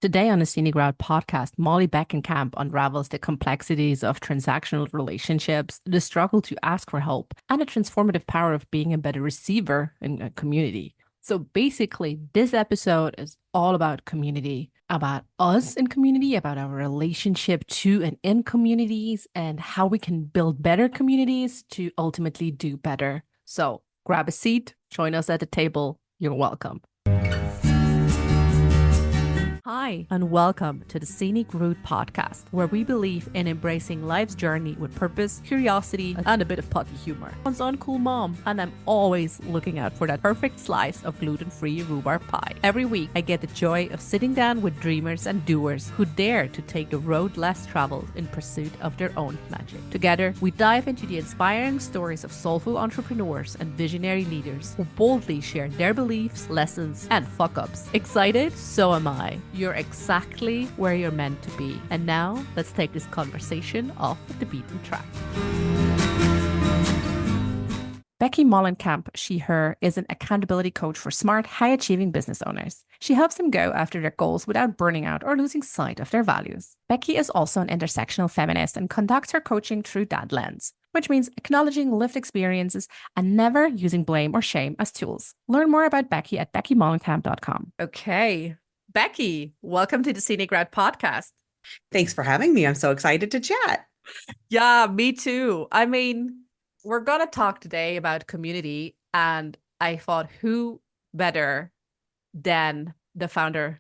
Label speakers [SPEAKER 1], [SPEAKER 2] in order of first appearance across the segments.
[SPEAKER 1] Today on the Scenic Route podcast, Molly Beckenkamp unravels the complexities of transactional relationships, the struggle to ask for help, and the transformative power of being a better receiver in a community. So basically, this episode is all about community, about us in community, about our relationship to and in communities, and how we can build better communities to ultimately do better. So grab a seat, join us at the table. You're welcome. Hi, and welcome to the Scenic Route podcast, where we believe in embracing life's journey with purpose, curiosity, and a bit of potty humor. I'm an uncool mom, and I'm always looking out for that perfect slice of gluten-free rhubarb pie. Every week, I get the joy of sitting down with dreamers and doers who dare to take the road less traveled in pursuit of their own magic. Together, we dive into the inspiring stories of soulful entrepreneurs and visionary leaders who boldly share their beliefs, lessons, and fuck-ups. Excited? So am I. You're exactly where you're meant to be. And now, let's take this conversation off the beaten track. Becky Mollenkamp, she/her, is an accountability coach for smart, high-achieving business owners. She helps them go after their goals without burning out or losing sight of their values. Becky is also an intersectional feminist and conducts her coaching through that lens, which means acknowledging lived experiences and never using blame or shame as tools. Learn more about Becky at beckymollenkamp.com. Okay. Becky, welcome to the Scenic Route podcast.
[SPEAKER 2] Thanks for having me. I'm so excited to chat.
[SPEAKER 1] Yeah, me too. I mean, we're going to talk today about community, and I thought who better than the founder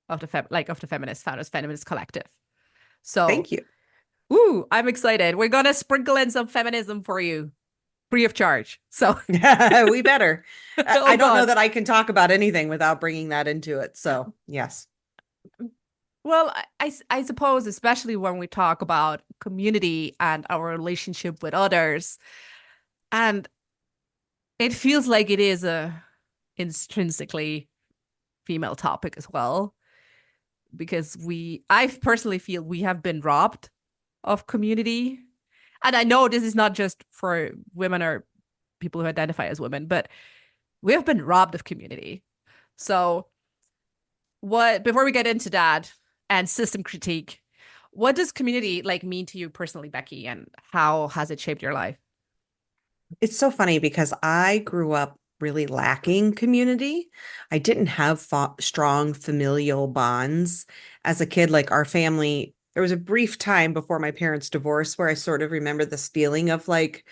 [SPEAKER 1] of the feminist collective. So,
[SPEAKER 2] Thank you.
[SPEAKER 1] I'm excited. We're going to sprinkle in some feminism for you, free of charge. So,
[SPEAKER 2] We better.
[SPEAKER 1] oh
[SPEAKER 2] I don't know
[SPEAKER 1] God.
[SPEAKER 2] that I can talk about anything without bringing that into it. So, yes.
[SPEAKER 1] Well, I suppose, especially when we talk about community and our relationship with others, and it feels like it is a intrinsically female topic as well, because I personally feel we have been robbed of community. And I know this is not just for women or people who identify as women, but we have been robbed of community. So before we get into that and system critique, what does community mean to you personally, Becky, and how has it shaped your life?
[SPEAKER 2] It's so funny because I grew up really lacking community. I didn't have strong familial bonds as a kid. Like our family, there was a brief time before my parents' divorce where I sort of remember this feeling of like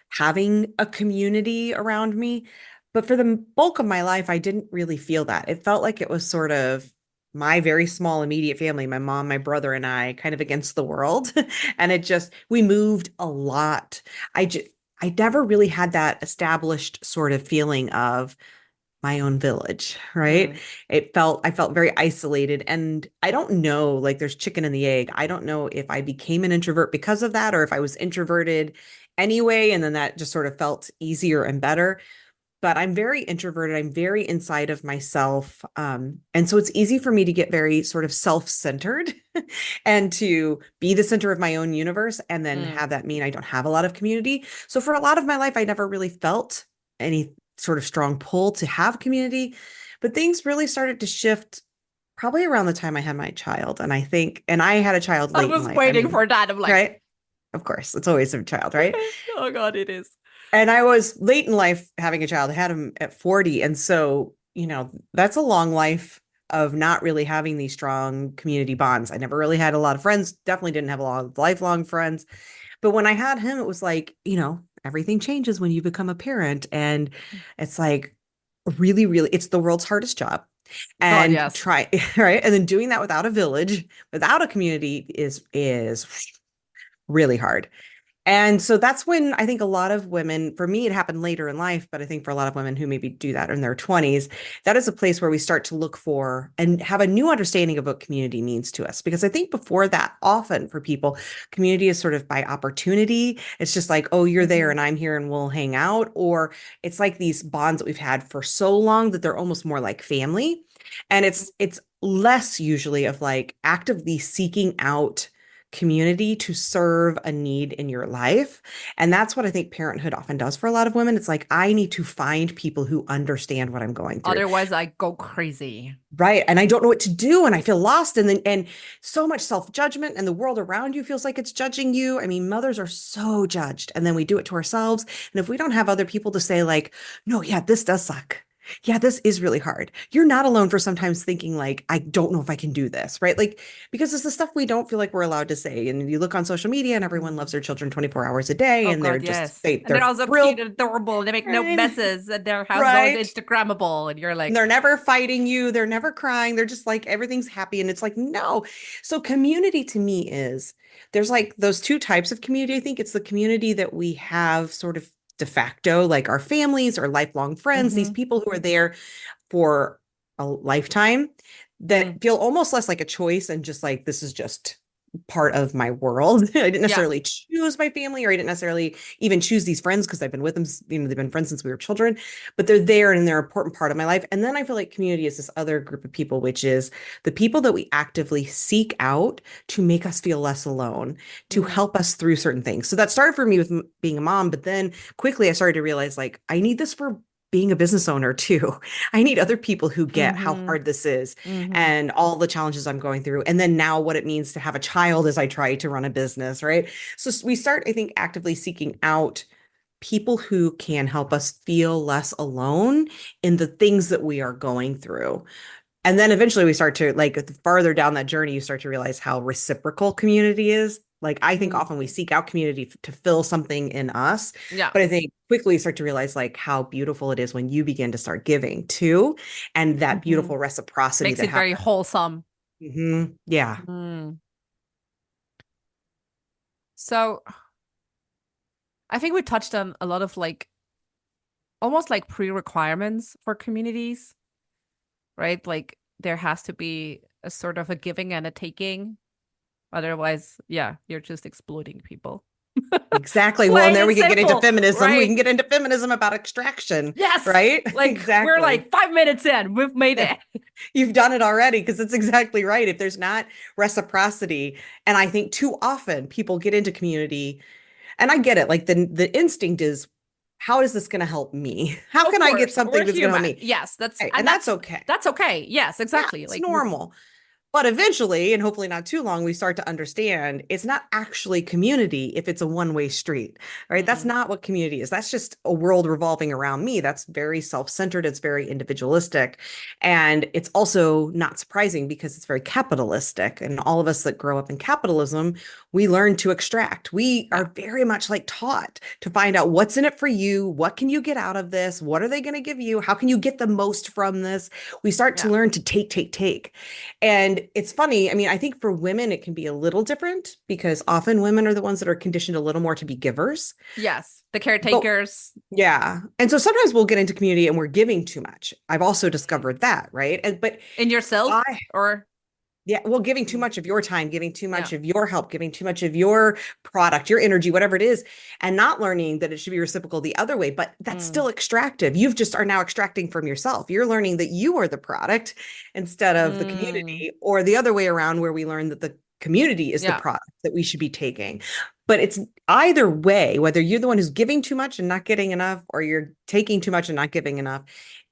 [SPEAKER 2] having a community around me. But for the bulk of my life, I didn't really feel that. It felt like it was sort of my very small immediate family, my mom, my brother, and I, kind of against the world. And we moved a lot. I never really had that established sort of feeling of my own village, right?
[SPEAKER 1] Mm.
[SPEAKER 2] I felt very isolated. And I don't know, like there's chicken and the egg. I don't know if I became an introvert because of that or if I was introverted anyway. And then that just sort of felt easier and better. But I'm very introverted. I'm very inside of myself. And so it's easy for me to get very sort of self-centered and to be the center of my own universe and then
[SPEAKER 1] Mm.
[SPEAKER 2] have that mean I don't have a lot of community. So for a lot of my life, I never really felt any sort of strong pull to have community. But things really started to shift probably around the time I had my child. And I had a child
[SPEAKER 1] I
[SPEAKER 2] late in
[SPEAKER 1] was
[SPEAKER 2] life. I
[SPEAKER 1] waiting
[SPEAKER 2] mean,
[SPEAKER 1] for that. I'm like,
[SPEAKER 2] right? Of course, it's always a child, right?
[SPEAKER 1] oh God, it is.
[SPEAKER 2] And I was late in life having a child. I had him at 40. And so, that's a long life of not really having these strong community bonds. I never really had a lot of friends, definitely didn't have a lot of lifelong friends. But when I had him, it was like, everything changes when you become a parent. And it's like really, really, it's the world's hardest job.
[SPEAKER 1] God,
[SPEAKER 2] And
[SPEAKER 1] yes.
[SPEAKER 2] try, right. And then doing that without a village, without a community is really hard. And so that's when I think a lot of women, for me, it happened later in life, but I think for a lot of women who maybe do that in their 20s, that is a place where we start to look for and have a new understanding of what community means to us. Because I think before that, often for people, community is sort of by opportunity. It's just like, oh, you're there
[SPEAKER 1] Mhm.
[SPEAKER 2] and I'm here and we'll hang out. Or it's like these bonds that we've had for so long that they're almost more like family. And it's less usually of like actively seeking out community to serve a need in your life. And that's what I think parenthood often does for a lot of women. It's like, I need to find people who understand what I'm going through.
[SPEAKER 1] Otherwise, I go crazy.
[SPEAKER 2] Right. And I don't know what to do. And I feel lost. And so much self-judgment, and the world around you feels like it's judging you. I mean, mothers are so judged. And then we do it to ourselves. And if we don't have other people to say, like, no, yeah, this does suck. Yeah, this is really hard. You're not alone for sometimes thinking like, I don't know if I can do this, right? Like, because it's the stuff we don't feel like we're allowed to say. And you look on social media and everyone loves
[SPEAKER 1] Mm.
[SPEAKER 2] their children 24 hours a day,
[SPEAKER 1] Oh
[SPEAKER 2] and they're
[SPEAKER 1] God,
[SPEAKER 2] just
[SPEAKER 1] yes. And they're
[SPEAKER 2] they're
[SPEAKER 1] also cute
[SPEAKER 2] thrilled,
[SPEAKER 1] and adorable. They make no
[SPEAKER 2] right?
[SPEAKER 1] messes, and their house is always
[SPEAKER 2] Right.
[SPEAKER 1] Instagrammable. And you're
[SPEAKER 2] And
[SPEAKER 1] like,
[SPEAKER 2] they're never fighting you. They're never crying. They're just like everything's happy. And it's like, no. So community to me is there's like those two types of community. I think it's the community that we have sort of de facto, like our families or lifelong friends, these
[SPEAKER 1] mm-hmm,
[SPEAKER 2] people who are there for a lifetime
[SPEAKER 1] mm,
[SPEAKER 2] that feel almost less like a choice and just like this is just part of my world. I didn't
[SPEAKER 1] yeah,
[SPEAKER 2] necessarily choose my family, or I didn't necessarily even choose these friends because I've been with them, they've been friends since we were children, but they're there and they're an important part of my life. And then I feel like community is this other group of people, which is the people that we actively seek out to make us feel less alone, to
[SPEAKER 1] mm,
[SPEAKER 2] help us through certain things. So that started for me with being a mom, but then quickly I started to realize like I need this for being a business owner too. I need other people who get how
[SPEAKER 1] mm-hmm,
[SPEAKER 2] hard this is
[SPEAKER 1] mm-hmm,
[SPEAKER 2] and all the challenges I'm going through. And then now what it means to have a child as I try to run a business, right? So we start, I think, actively seeking out people who can help us feel less alone in the things that we are going through. And then eventually we start to like farther down that journey, you start to realize how reciprocal community is. Like I think
[SPEAKER 1] mm,
[SPEAKER 2] often we seek out community to fill something in us,
[SPEAKER 1] yeah,
[SPEAKER 2] but I think quickly you start to realize like how beautiful it is when you begin to start giving too, and that
[SPEAKER 1] mm-hmm.
[SPEAKER 2] beautiful reciprocity
[SPEAKER 1] Makes
[SPEAKER 2] that
[SPEAKER 1] it very
[SPEAKER 2] happens.
[SPEAKER 1] wholesome.
[SPEAKER 2] Yeah.
[SPEAKER 1] Mm. So I think we touched on a lot of like almost like pre-requirements for communities, right? Like there has to be a sort of a giving and a taking. Otherwise, yeah, you're just exploiting people.
[SPEAKER 2] Exactly. Well, and
[SPEAKER 1] Plain
[SPEAKER 2] there
[SPEAKER 1] and
[SPEAKER 2] we can get into
[SPEAKER 1] simple,
[SPEAKER 2] feminism. We can
[SPEAKER 1] right?
[SPEAKER 2] get into feminism about extraction,
[SPEAKER 1] Yes.
[SPEAKER 2] right?
[SPEAKER 1] Like we're
[SPEAKER 2] Exactly.
[SPEAKER 1] like 5 minutes in, we've made it.
[SPEAKER 2] You've done it already because it's exactly right. If there's not reciprocity, and I think too often people get into community, and I get it, like the instinct is, how is this going to help me? How
[SPEAKER 1] Of
[SPEAKER 2] can I get
[SPEAKER 1] course,
[SPEAKER 2] something
[SPEAKER 1] we're
[SPEAKER 2] that's going to help
[SPEAKER 1] human.
[SPEAKER 2] me?
[SPEAKER 1] Yes, that's
[SPEAKER 2] Hey,
[SPEAKER 1] and
[SPEAKER 2] and that's okay.
[SPEAKER 1] that's okay. Yes,
[SPEAKER 2] Yeah,
[SPEAKER 1] exactly.
[SPEAKER 2] it's
[SPEAKER 1] Like we're
[SPEAKER 2] normal. But eventually, and hopefully not too long, we start to understand it's not actually community if it's a one-way street, right? That's
[SPEAKER 1] mm,
[SPEAKER 2] not what community is. That's just a world revolving around me. That's very self-centered. It's very individualistic. And it's also not surprising because it's very capitalistic. And all of us that grow up in capitalism, we learn to extract. We
[SPEAKER 1] yeah,
[SPEAKER 2] are very much like taught to find out what's in it for you. What can you get out of this? What are they going to give you? How can you get the most from this? We start to
[SPEAKER 1] yeah.
[SPEAKER 2] learn to take, take, take. And it's funny. I mean, I think for women, it can be a little different because often women are the ones that are conditioned a little more to be givers.
[SPEAKER 1] Yes. The
[SPEAKER 2] But
[SPEAKER 1] caretakers.
[SPEAKER 2] yeah. And so sometimes we'll get into community and we're giving too much. I've also
[SPEAKER 1] Mm.
[SPEAKER 2] discovered that, right? But
[SPEAKER 1] In yourself
[SPEAKER 2] I,
[SPEAKER 1] or
[SPEAKER 2] yeah, well, giving too
[SPEAKER 1] mm,
[SPEAKER 2] much of your time, giving too
[SPEAKER 1] yeah.
[SPEAKER 2] much of your help, giving too much of your product, your energy, whatever it is, and not learning that it should be reciprocal the other way. But that's
[SPEAKER 1] Mm,
[SPEAKER 2] still extractive. You've just are now extracting from yourself. You're learning that you are the product instead of the
[SPEAKER 1] mm,
[SPEAKER 2] community, or the other way around, where we learn that the community is the
[SPEAKER 1] yeah.
[SPEAKER 2] product that we should be taking. But it's either way, whether you're the one who's giving too much and not getting enough, or you're taking too much and not giving enough,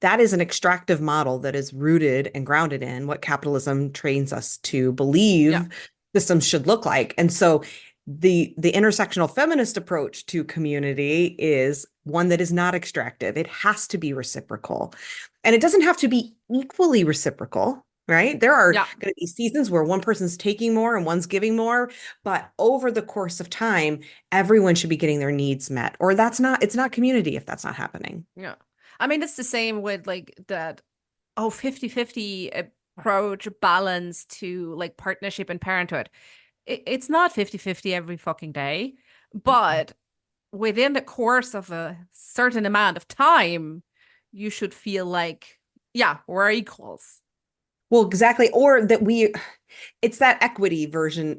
[SPEAKER 2] that is an extractive model that is rooted and grounded in what capitalism trains us to
[SPEAKER 1] Yeah.
[SPEAKER 2] believe systems should look like. And so the intersectional feminist approach to community is one that is not extractive. It has to be reciprocal. And it doesn't have to be equally reciprocal, right? There are
[SPEAKER 1] Yeah.
[SPEAKER 2] going to be seasons where one person's taking more and one's giving more, but over the course of time, everyone should be getting their needs met. Or it's not community if that's not happening.
[SPEAKER 1] Yeah. I mean, it's the same with like that, oh, 50-50 approach balance to like partnership and parenthood. It's not 50-50 every fucking day,
[SPEAKER 2] Mm-mm.
[SPEAKER 1] but within the course of a certain amount of time, you should feel like, yeah, we're equals.
[SPEAKER 2] Well, exactly. Or that it's that equity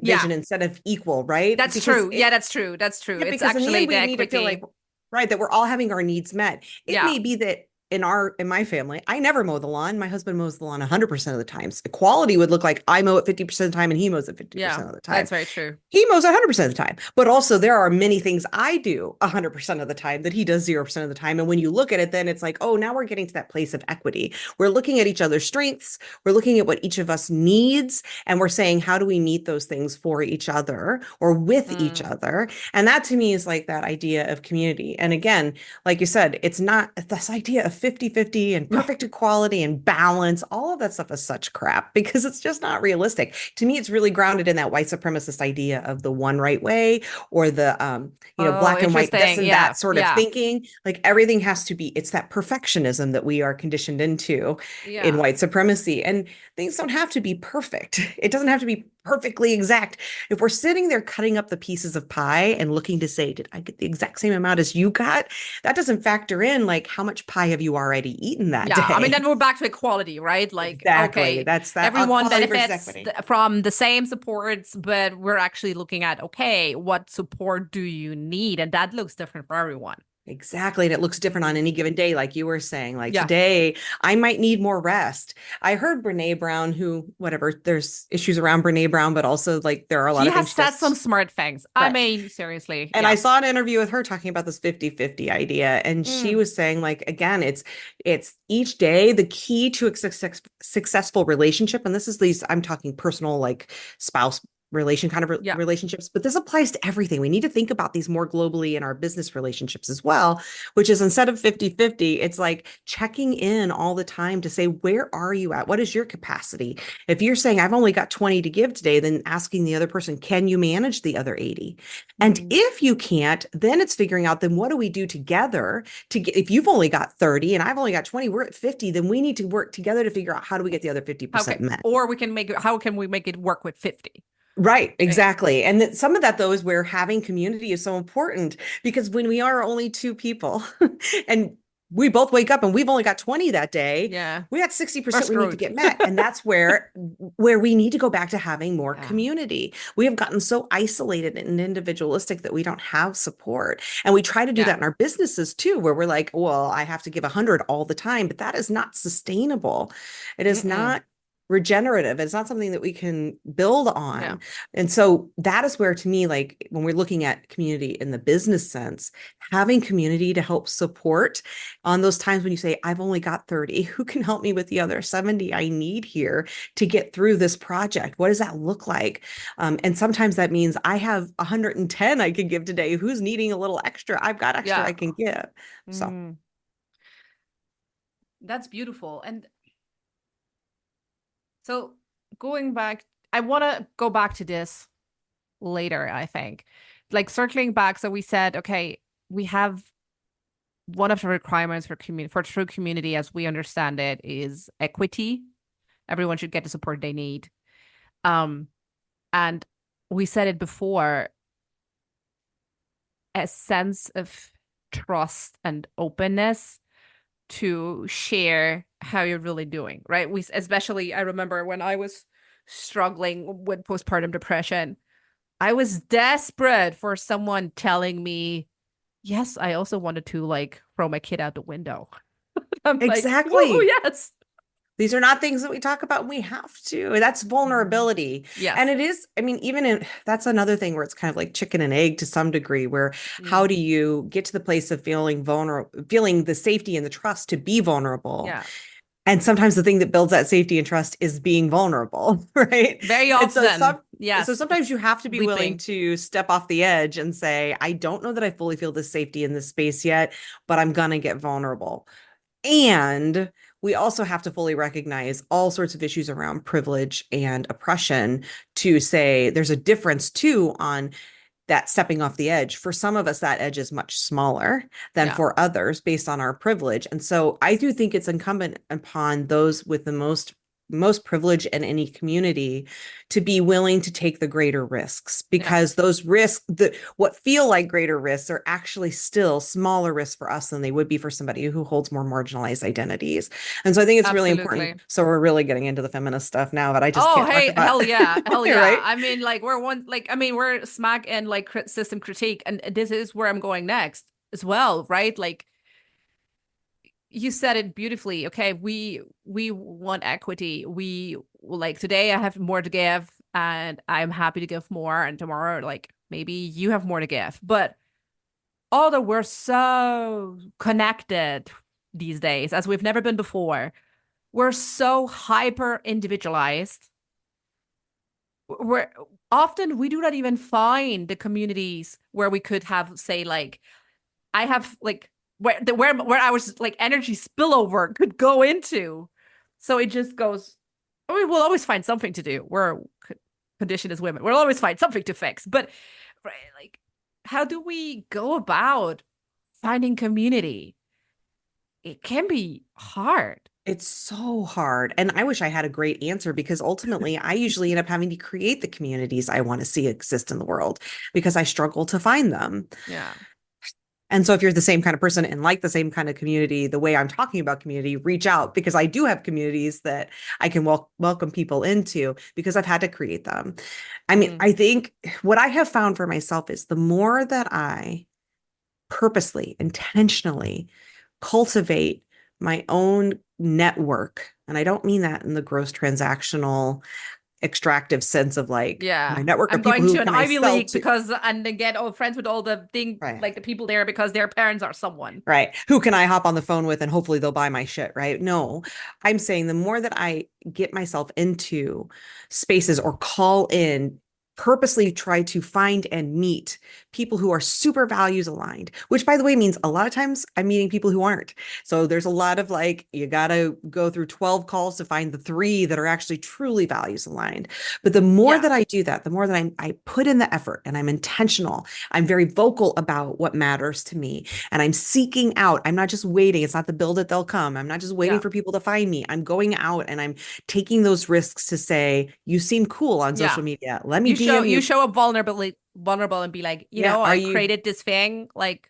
[SPEAKER 1] Yeah,
[SPEAKER 2] vision instead of equal, right?
[SPEAKER 1] that's
[SPEAKER 2] Because
[SPEAKER 1] true. Yeah, that's true. That's true.
[SPEAKER 2] yeah,
[SPEAKER 1] It's
[SPEAKER 2] because in the end,
[SPEAKER 1] actually the
[SPEAKER 2] we need to feel like,
[SPEAKER 1] equity.
[SPEAKER 2] right, that we're all having our needs met. It
[SPEAKER 1] Yeah.
[SPEAKER 2] may be that in my family, I never mow the lawn. My husband mows the lawn 100% of the times. Equality would look like I mow it 50% of the time and he mows it
[SPEAKER 1] Yeah,
[SPEAKER 2] 50% of the time.
[SPEAKER 1] that's very true.
[SPEAKER 2] He mows 100% of the time. But also there are many things I do 100% of the time that he does 0% of the time. And when you look at it, then it's like, oh, now we're getting to that place of equity. We're looking at each other's strengths. We're looking at what each of us needs. And we're saying, how do we meet those things for each other or with each
[SPEAKER 1] Mm.
[SPEAKER 2] other? And that to me is like that idea of community. And again, like you said, it's not this idea of 50-50 and perfect equality and balance. All of that stuff is such crap because it's just not realistic. To me, it's really grounded in that white supremacist idea of the one right way or the
[SPEAKER 1] Oh,
[SPEAKER 2] black and white this
[SPEAKER 1] interesting.
[SPEAKER 2] and
[SPEAKER 1] Yeah,
[SPEAKER 2] that sort of
[SPEAKER 1] yeah,
[SPEAKER 2] thinking. Like everything has to be, it's that perfectionism that we are conditioned into in
[SPEAKER 1] yeah.
[SPEAKER 2] white supremacy. And things don't have to be perfect. It doesn't have to be perfectly exact. If we're sitting there cutting up the pieces of pie and looking to say, did I get the exact same amount as you got? That doesn't factor in like how much pie have you already eaten that
[SPEAKER 1] Yeah, I mean, then
[SPEAKER 2] day?
[SPEAKER 1] we're back to equality, right? Like,
[SPEAKER 2] Exactly.
[SPEAKER 1] okay,
[SPEAKER 2] That's that
[SPEAKER 1] everyone
[SPEAKER 2] equality versus
[SPEAKER 1] benefits
[SPEAKER 2] equity.
[SPEAKER 1] from the same supports, but we're actually looking at, okay, what support do you need? And that looks different for everyone.
[SPEAKER 2] Exactly. And it looks different on
[SPEAKER 1] Mm.
[SPEAKER 2] any given day, like you were saying. Like
[SPEAKER 1] Yeah,
[SPEAKER 2] today, I might need more rest. I heard Brene Brown, who, whatever, there's issues around Brene Brown, but also like there are a lot
[SPEAKER 1] she
[SPEAKER 2] of
[SPEAKER 1] has
[SPEAKER 2] things she
[SPEAKER 1] said some
[SPEAKER 2] does
[SPEAKER 1] smart things. I
[SPEAKER 2] correct.
[SPEAKER 1] mean, seriously,
[SPEAKER 2] And I
[SPEAKER 1] yeah.
[SPEAKER 2] saw an interview with her talking about this 50-50 idea. And she
[SPEAKER 1] Mm,
[SPEAKER 2] was saying, like, again, it's each day the key to a successful relationship. And this is these, I'm talking personal, like spouse relation kind of
[SPEAKER 1] yeah.
[SPEAKER 2] relationships, but this applies to everything. We need to think about these more globally in our business relationships as well, which is instead of 50-50, it's like checking in all the time to say, where are you at? What is your capacity? If you're saying I've only got 20 to give today, then asking the other person, can you manage the other 80? And
[SPEAKER 1] Mm,
[SPEAKER 2] if you can't, then it's figuring out then what do we do together to get, if you've only got 30 and I've only got 20, we're at 50, then we need to work together to figure out how do we get the other
[SPEAKER 1] how
[SPEAKER 2] 50%
[SPEAKER 1] can,
[SPEAKER 2] met.
[SPEAKER 1] or we can make it, how can we make it work with 50?
[SPEAKER 2] Right,
[SPEAKER 1] Right.
[SPEAKER 2] exactly. And that some of that though is where having community is so important because when we are only two people and we both wake up and we've only got 20 that day,
[SPEAKER 1] Yeah,
[SPEAKER 2] we got
[SPEAKER 1] we're
[SPEAKER 2] 60% we need to
[SPEAKER 1] screwed.
[SPEAKER 2] get met. And that's where we need to go back to having more
[SPEAKER 1] Yeah,
[SPEAKER 2] community. We have gotten so isolated and individualistic that we don't have support. And we try to do
[SPEAKER 1] yeah.
[SPEAKER 2] that in our businesses too, where we're like, well, I have to give 100 all the time, but that is not sustainable. It is
[SPEAKER 1] Mm-mm.
[SPEAKER 2] not regenerative. It's not something that we can build
[SPEAKER 1] Yeah,
[SPEAKER 2] on. And so that is where, to me, like when we're looking at community in the business sense, having community to help support on those times when you say, I've only got 30, who can help me with the other 70 I need here to get through this project? What does that look like? And sometimes that means I have 110 I can give today. Who's needing a little extra? I've got extra
[SPEAKER 1] yeah.
[SPEAKER 2] I can give. So,
[SPEAKER 1] Mm, that's beautiful. And so going back, I want to go back to this later, I think. Like circling back, so we said, okay, we have one of the requirements for community for true community as we understand it is equity. Everyone should get the support they need. Um, and we said it before, a sense of trust and openness to share how you're really doing, right? We especially I remember when I was struggling with postpartum depression, I was desperate for someone telling me, yes, I also wanted to like throw my kid out the window. I'm like, whoa,
[SPEAKER 2] exactly.
[SPEAKER 1] yes.
[SPEAKER 2] These are not things that we talk about. We have to. That's
[SPEAKER 1] Mhm.
[SPEAKER 2] vulnerability. And
[SPEAKER 1] Yes.
[SPEAKER 2] it is, I mean, even in that's another thing where it's kind of like chicken and egg to some degree, where how
[SPEAKER 1] Mm.
[SPEAKER 2] do you get to the place of feeling vulnerable, feeling the safety and the trust to be vulnerable?
[SPEAKER 1] Yeah.
[SPEAKER 2] And sometimes the thing that builds that safety and trust is being vulnerable, right?
[SPEAKER 1] Very
[SPEAKER 2] And so
[SPEAKER 1] often. Yes.
[SPEAKER 2] sometimes you
[SPEAKER 1] It's
[SPEAKER 2] have to be willing
[SPEAKER 1] leaping.
[SPEAKER 2] to step off the edge and say, I don't know that I fully feel this safety in this space yet, but I'm gonna get vulnerable. And we also have to fully recognize all sorts of issues around privilege and oppression to say there's a difference too on that stepping off the edge. For some of us, that edge is much smaller than
[SPEAKER 1] Yeah.
[SPEAKER 2] for others based on our privilege. And so I do think it's incumbent upon those with the most privilege in any community to be willing to take the greater risks
[SPEAKER 1] Yeah.
[SPEAKER 2] because those risks the what feel like greater risks are actually still smaller risks for us than they would be for somebody who holds more marginalized identities. And so I think it's really important.
[SPEAKER 1] Absolutely.
[SPEAKER 2] So we're really getting into the feminist stuff now, but I just
[SPEAKER 1] Oh,
[SPEAKER 2] can't talk
[SPEAKER 1] hey,
[SPEAKER 2] about
[SPEAKER 1] hell yeah. Hell yeah.
[SPEAKER 2] right.
[SPEAKER 1] I mean, like, we're one, like, I mean, we're smack and like system critique, and this is where I'm going next as well, right? Like, you said it beautifully. Okay, we want equity. We like today I have more to give and I'm happy to give more, and tomorrow like maybe you have more to give. But although we're so connected these days as we've never been before, we're so hyper individualized. We're often we do not even find the communities where we could have, say, like I have like where our like energy spillover could go into. So it just goes. I mean, we'll always find something to do. We're conditioned as women. We'll always find something to fix. But right, like, how do we go about finding community? It can be hard.
[SPEAKER 2] It's so hard. And I wish I had a great answer because ultimately I usually end up having to create the communities I want to see exist in the world because I struggle to find them.
[SPEAKER 1] Yeah.
[SPEAKER 2] And so if you're the same kind of person and like the same kind of community, the way I'm talking about community, reach out because I do have communities that I can welcome people into because I've had to create them. I mean,
[SPEAKER 1] Mm.
[SPEAKER 2] I think what I have found for myself is the more that I purposely, intentionally cultivate my own network, and I don't mean that in the gross transactional extractive sense of like my
[SPEAKER 1] Yeah.
[SPEAKER 2] network
[SPEAKER 1] I'm
[SPEAKER 2] of people
[SPEAKER 1] going
[SPEAKER 2] who
[SPEAKER 1] to an
[SPEAKER 2] can I
[SPEAKER 1] Ivy
[SPEAKER 2] sell
[SPEAKER 1] League
[SPEAKER 2] to.
[SPEAKER 1] because and then get all friends with all the thing
[SPEAKER 2] Right.
[SPEAKER 1] like the people there because their parents are someone.
[SPEAKER 2] Right. Who can I hop on the phone with and hopefully they'll buy my shit, right? No, I'm saying the more that I get myself into spaces or call in, purposely try to find and meet people who are super values aligned, which by the way means a lot of times I'm meeting people who aren't. So there's a lot of like, you got to go through 12 calls to find the three that are actually truly values aligned. But the more
[SPEAKER 1] Yeah.
[SPEAKER 2] that I do that, the more that I put in the effort and I'm intentional, I'm very vocal about what matters to me and I'm seeking out. I'm not just waiting. It's not the build it, they'll come. I'm not just waiting
[SPEAKER 1] Yeah.
[SPEAKER 2] for people to find me. I'm going out and I'm taking those risks to say, you seem cool on social
[SPEAKER 1] Yeah.
[SPEAKER 2] media. Let me
[SPEAKER 1] You
[SPEAKER 2] DM
[SPEAKER 1] you
[SPEAKER 2] you.
[SPEAKER 1] show up vulnerable and be like,
[SPEAKER 2] Yeah. Are
[SPEAKER 1] I
[SPEAKER 2] you,
[SPEAKER 1] created this thing. Like,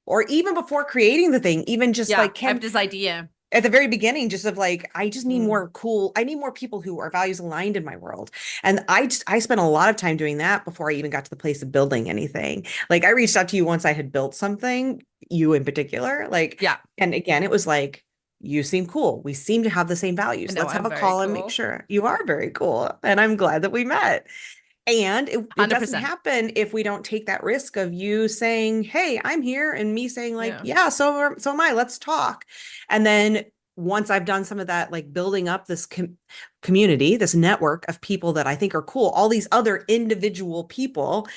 [SPEAKER 2] or even before creating the thing, even just
[SPEAKER 1] yeah,
[SPEAKER 2] like,
[SPEAKER 1] I have
[SPEAKER 2] can,
[SPEAKER 1] this idea.
[SPEAKER 2] at the very beginning, just of like, I just need
[SPEAKER 1] Mm.
[SPEAKER 2] more cool, I need more people who are values aligned in my world. And I spent a lot of time doing that before I even got to the place of building anything. Like I reached out to you once I had built something, you in particular, like,
[SPEAKER 1] Yeah.
[SPEAKER 2] and again, it was like, you seem cool. We seem to have the same
[SPEAKER 1] I
[SPEAKER 2] values.
[SPEAKER 1] know
[SPEAKER 2] Let's have
[SPEAKER 1] I'm
[SPEAKER 2] a
[SPEAKER 1] very
[SPEAKER 2] call and make
[SPEAKER 1] cool.
[SPEAKER 2] sure you are very cool. And I'm glad that we met. And it doesn't
[SPEAKER 1] 100%.
[SPEAKER 2] happen if we don't take that risk of you saying, "Hey, I'm here," and me saying, like,
[SPEAKER 1] Yeah.
[SPEAKER 2] "Yeah, so am I. Let's talk." And then once I've done some of that, like building up this community, this network of people that I think are cool, all these other individual people,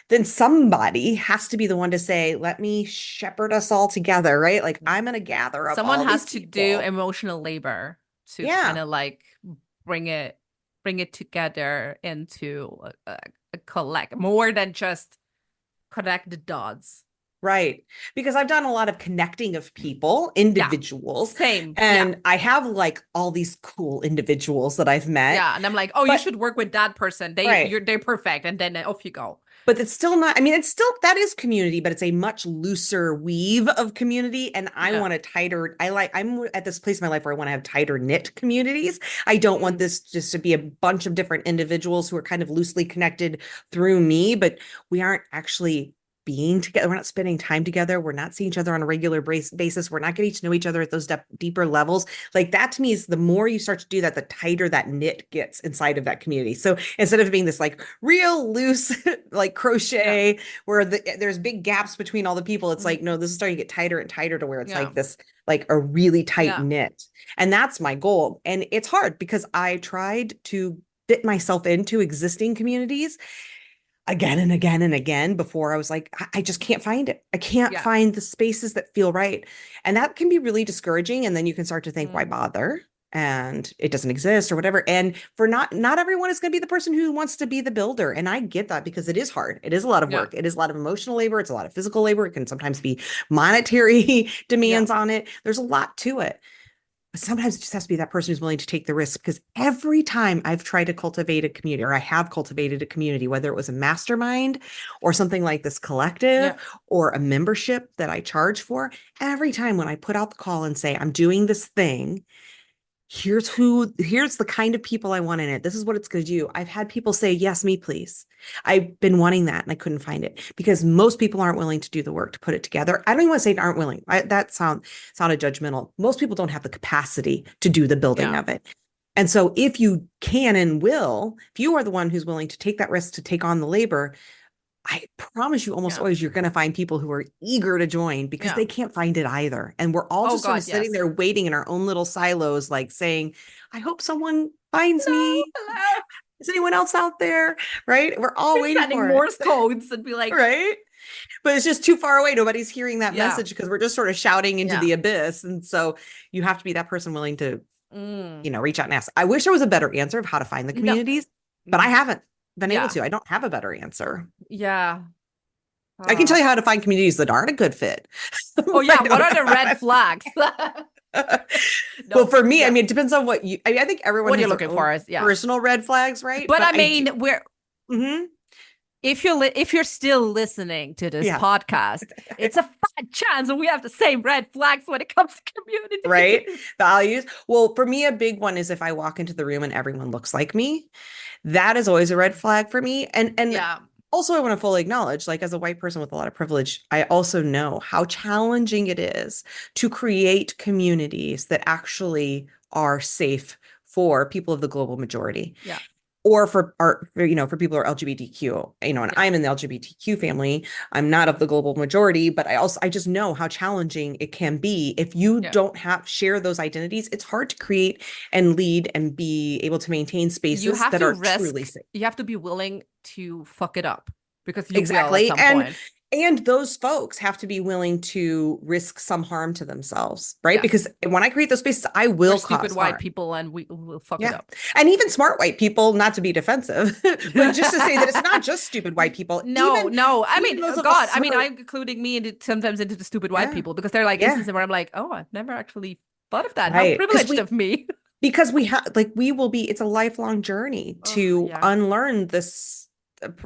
[SPEAKER 2] then somebody has to be the one to say, "Let me shepherd us all together," right? Like I'm going to gather up
[SPEAKER 1] Someone
[SPEAKER 2] all
[SPEAKER 1] has
[SPEAKER 2] these
[SPEAKER 1] to do
[SPEAKER 2] people.
[SPEAKER 1] emotional labor to kind
[SPEAKER 2] Yeah.
[SPEAKER 1] of like bring it bring it together into a collect more than just connect the dots.
[SPEAKER 2] Right. Because I've done a lot of connecting of people,
[SPEAKER 1] Yeah.
[SPEAKER 2] individuals,
[SPEAKER 1] Same. Yeah.
[SPEAKER 2] and I have like all these cool individuals that I've met.
[SPEAKER 1] Yeah. And I'm like, oh, you
[SPEAKER 2] But
[SPEAKER 1] should work with that person.
[SPEAKER 2] right.
[SPEAKER 1] They're perfect. And then off you go.
[SPEAKER 2] But it's still not, I mean, it's still, that is community, but it's a much looser weave of community. And I
[SPEAKER 1] Yeah.
[SPEAKER 2] want a tighter, I'm at this place in my life where I want to have tighter knit communities. I don't want
[SPEAKER 1] Mm.
[SPEAKER 2] this just to be a bunch of different individuals who are kind of loosely connected through me, but we aren't actually being together. We're not spending time together. We're not seeing each other on a regular basis. We're not getting to know each other at those deeper levels. Like that to me is the more you start to do that, the tighter that knit gets inside of that community. So instead of being this like real loose, like
[SPEAKER 1] Yeah.
[SPEAKER 2] crochet where there's big gaps between all the people, it's
[SPEAKER 1] Mm.
[SPEAKER 2] like, no, this is starting to get tighter and tighter to where it's
[SPEAKER 1] Yeah.
[SPEAKER 2] like this, like a really tight
[SPEAKER 1] Yeah.
[SPEAKER 2] knit. And that's my goal. And it's hard because I tried to fit myself into existing communities again and again and again before I was like, I just can't find it. I can't
[SPEAKER 1] Yeah.
[SPEAKER 2] find the spaces that feel right. And that can be really discouraging. And then you can start to think, why
[SPEAKER 1] Mm.
[SPEAKER 2] bother? And it doesn't exist or whatever. And for not everyone is going to be the person who wants to be the builder. And I get that because it is hard. It is a lot of
[SPEAKER 1] Yeah.
[SPEAKER 2] work. It is a lot of emotional labor. It's a lot of physical labor. It can sometimes be monetary
[SPEAKER 1] Yeah.
[SPEAKER 2] demands on it. There's a lot to it. But sometimes it just has to be that person who's willing to take the risk because every time I've tried to cultivate a community or I have cultivated a community, whether it was a mastermind or something like this collective
[SPEAKER 1] Yeah.
[SPEAKER 2] or a membership that I charge for, every time when I put out the call and say, I'm doing this thing, here's the kind of people I want in it. This is what it's going to do. I've had people say, yes, me, please. I've been wanting that and I couldn't find it because most people aren't willing to do the work to put it together. I don't even want to say aren't willing. That sounded judgmental. Most people don't have the capacity to do the building
[SPEAKER 1] Yeah.
[SPEAKER 2] of it. And so if you can and will, if you are the one who's willing to take that risk to take on the labor, I promise you almost
[SPEAKER 1] Yeah.
[SPEAKER 2] always you're going to find people who are eager to join because
[SPEAKER 1] Yeah.
[SPEAKER 2] they can't find it either. And we're all
[SPEAKER 1] Oh
[SPEAKER 2] just sort of
[SPEAKER 1] God,
[SPEAKER 2] sitting
[SPEAKER 1] yes.
[SPEAKER 2] there waiting in our own little silos, like saying, I hope someone finds
[SPEAKER 1] Hello,
[SPEAKER 2] me.
[SPEAKER 1] hello.
[SPEAKER 2] Is anyone else out there? Right? We're all
[SPEAKER 1] You're
[SPEAKER 2] waiting
[SPEAKER 1] sending
[SPEAKER 2] for it.
[SPEAKER 1] Morse codes and be like,
[SPEAKER 2] Right? But it's just too far away. Nobody's hearing that
[SPEAKER 1] yeah,
[SPEAKER 2] message because we're just sort of shouting into
[SPEAKER 1] yeah.
[SPEAKER 2] the abyss. And so you have to be that person willing to,
[SPEAKER 1] Mm.
[SPEAKER 2] reach out and ask. I wish there was a better answer of how to find the
[SPEAKER 1] No.
[SPEAKER 2] communities, but I haven't been able
[SPEAKER 1] Yeah.
[SPEAKER 2] to. I don't have a better answer.
[SPEAKER 1] Yeah.
[SPEAKER 2] I can tell
[SPEAKER 1] Uh,
[SPEAKER 2] you how to find communities that aren't a good fit.
[SPEAKER 1] oh
[SPEAKER 2] I
[SPEAKER 1] yeah, what
[SPEAKER 2] don't
[SPEAKER 1] are
[SPEAKER 2] know
[SPEAKER 1] the red flags?
[SPEAKER 2] Well,
[SPEAKER 1] No,
[SPEAKER 2] for me, I
[SPEAKER 1] yeah.
[SPEAKER 2] mean, it depends on what I think everyone
[SPEAKER 1] What you're
[SPEAKER 2] has their
[SPEAKER 1] looking
[SPEAKER 2] own
[SPEAKER 1] for is yeah.
[SPEAKER 2] personal red flags, right?
[SPEAKER 1] But
[SPEAKER 2] But
[SPEAKER 1] I
[SPEAKER 2] I do.
[SPEAKER 1] mean, we're
[SPEAKER 2] Mhm.
[SPEAKER 1] if you're still listening to this
[SPEAKER 2] Yeah.
[SPEAKER 1] podcast, it's a fat chance that we have the same red flags when it comes to
[SPEAKER 2] Right.
[SPEAKER 1] communities.
[SPEAKER 2] Values. Well, for me, a big one is if I walk into the room and everyone looks like me. That is always a red flag for me. And
[SPEAKER 1] Yeah.
[SPEAKER 2] also I want to fully acknowledge, like as a white person with a lot of privilege, I also know how challenging it is to create communities that actually are safe for people of the global majority
[SPEAKER 1] Yeah.
[SPEAKER 2] or for people who are LGBTQ, and
[SPEAKER 1] Yeah.
[SPEAKER 2] I'm in the LGBTQ family. I'm not of the global majority, but I just know how challenging it can be if you
[SPEAKER 1] Yeah.
[SPEAKER 2] don't share those identities. It's hard to create and lead and be able to maintain
[SPEAKER 1] You
[SPEAKER 2] spaces
[SPEAKER 1] have
[SPEAKER 2] that
[SPEAKER 1] to
[SPEAKER 2] are truly
[SPEAKER 1] risk,
[SPEAKER 2] safe.
[SPEAKER 1] you have to be willing to fuck it up because you will at
[SPEAKER 2] Exactly.
[SPEAKER 1] some point.
[SPEAKER 2] And those folks have to be willing to risk some harm to themselves, right?
[SPEAKER 1] Yes.
[SPEAKER 2] Because when I create those spaces, I
[SPEAKER 1] We're
[SPEAKER 2] will
[SPEAKER 1] stupid
[SPEAKER 2] cause
[SPEAKER 1] white
[SPEAKER 2] harm.
[SPEAKER 1] people and we will fuck it
[SPEAKER 2] Yeah.
[SPEAKER 1] up.
[SPEAKER 2] And even smart white people, not to be defensive, but just to say that it's not just stupid white people,
[SPEAKER 1] No, no. I mean,
[SPEAKER 2] even those of
[SPEAKER 1] God,
[SPEAKER 2] us
[SPEAKER 1] I
[SPEAKER 2] who
[SPEAKER 1] mean,
[SPEAKER 2] are,
[SPEAKER 1] I'm including me into sometimes into the stupid white
[SPEAKER 2] yeah,
[SPEAKER 1] people because they're like
[SPEAKER 2] yeah,
[SPEAKER 1] instances where I'm like, oh, I've never actually thought of that. How
[SPEAKER 2] right.
[SPEAKER 1] privileged of me.
[SPEAKER 2] Because we have like we will be it's a lifelong journey
[SPEAKER 1] Oh,
[SPEAKER 2] to
[SPEAKER 1] yeah.
[SPEAKER 2] unlearn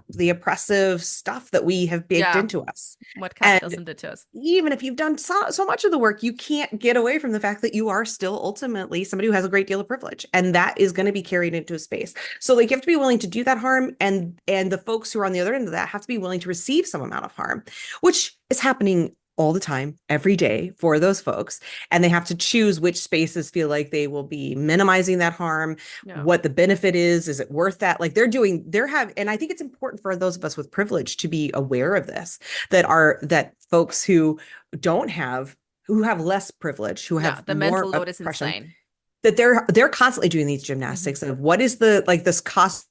[SPEAKER 2] the oppressive stuff that we have baked
[SPEAKER 1] Yeah.
[SPEAKER 2] into us.
[SPEAKER 1] What
[SPEAKER 2] And
[SPEAKER 1] capitalism did to us.
[SPEAKER 2] even if you've done so much of the work, you can't get away from the fact that you are still ultimately somebody who has a great deal of privilege, and that is going to be carried into a space. So like you have to be willing to do that harm, and the folks who are on the other end of that have to be willing to receive some amount of harm, which is happening all the time, every day for those folks. And they have to choose which spaces feel like they will be minimizing that harm,
[SPEAKER 1] Yeah.
[SPEAKER 2] what the benefit is it worth that? Like and I think it's important for those of us with privilege to be aware of this, that folks who have less privilege, who
[SPEAKER 1] Yeah.
[SPEAKER 2] have
[SPEAKER 1] The
[SPEAKER 2] more
[SPEAKER 1] mental load is
[SPEAKER 2] oppression,
[SPEAKER 1] insane.
[SPEAKER 2] that they're constantly doing these
[SPEAKER 1] Hmm.
[SPEAKER 2] gymnastics of what is the like this cost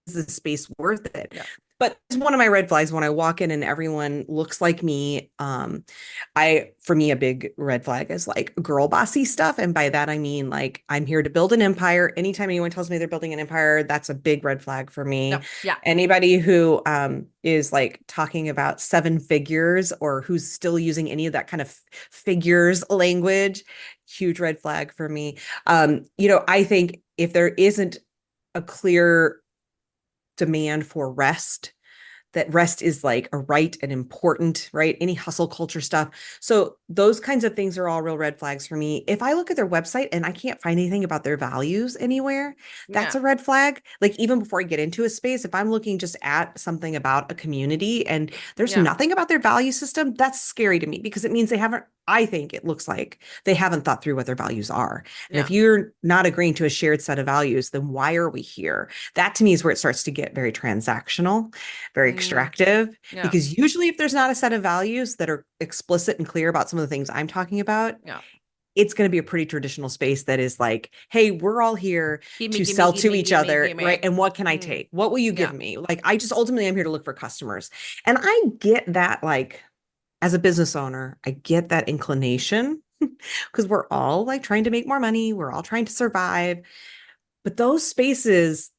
[SPEAKER 2] the space worth it?
[SPEAKER 1] Yeah.
[SPEAKER 2] But it's one of my red flags when I walk in and everyone looks like me. For me, a big red flag is like girl bossy stuff. And by that, I mean, like, I'm here to build an empire. Anytime anyone tells me they're building an empire, that's a big red flag for
[SPEAKER 1] No.
[SPEAKER 2] me.
[SPEAKER 1] Yeah.
[SPEAKER 2] Anybody who is like talking about seven figures or who's still using any of that kind of figures language, huge red flag for me. I think if there isn't a clear demand for rest, that rest is like a right and important, right? Any hustle culture stuff. So those kinds of things are all real red flags for me. If I look at their website and I can't find anything about their values anywhere, that's
[SPEAKER 1] Yeah.
[SPEAKER 2] a red flag. Like even before I get into a space, if I'm looking just at something about a community and there's
[SPEAKER 1] Yeah.
[SPEAKER 2] nothing about their value system, that's scary to me because it means I think it looks like they haven't thought through what their values are. And if
[SPEAKER 1] Yeah.
[SPEAKER 2] you're not agreeing to a shared set of values, then why are we here? That to me is where it starts to get very transactional, very
[SPEAKER 1] Mm,
[SPEAKER 2] extractive,
[SPEAKER 1] yeah.
[SPEAKER 2] because usually if there's not a set of values that are explicit and clear about some of the things I'm talking about,
[SPEAKER 1] Yeah.
[SPEAKER 2] it's going to be a pretty traditional space that is like, hey, we're all here
[SPEAKER 1] Gimme,
[SPEAKER 2] to
[SPEAKER 1] gimme,
[SPEAKER 2] sell to
[SPEAKER 1] gimme,
[SPEAKER 2] each
[SPEAKER 1] gimme,
[SPEAKER 2] other, right?
[SPEAKER 1] gimme.
[SPEAKER 2] And what can I
[SPEAKER 1] Mm,
[SPEAKER 2] take? What will you give
[SPEAKER 1] yeah.
[SPEAKER 2] me? Like, I just ultimately am here to look for customers. And I get that, like, as a business owner, I get that inclination because we're all like trying to make more money, we're all trying to survive. But those spaces,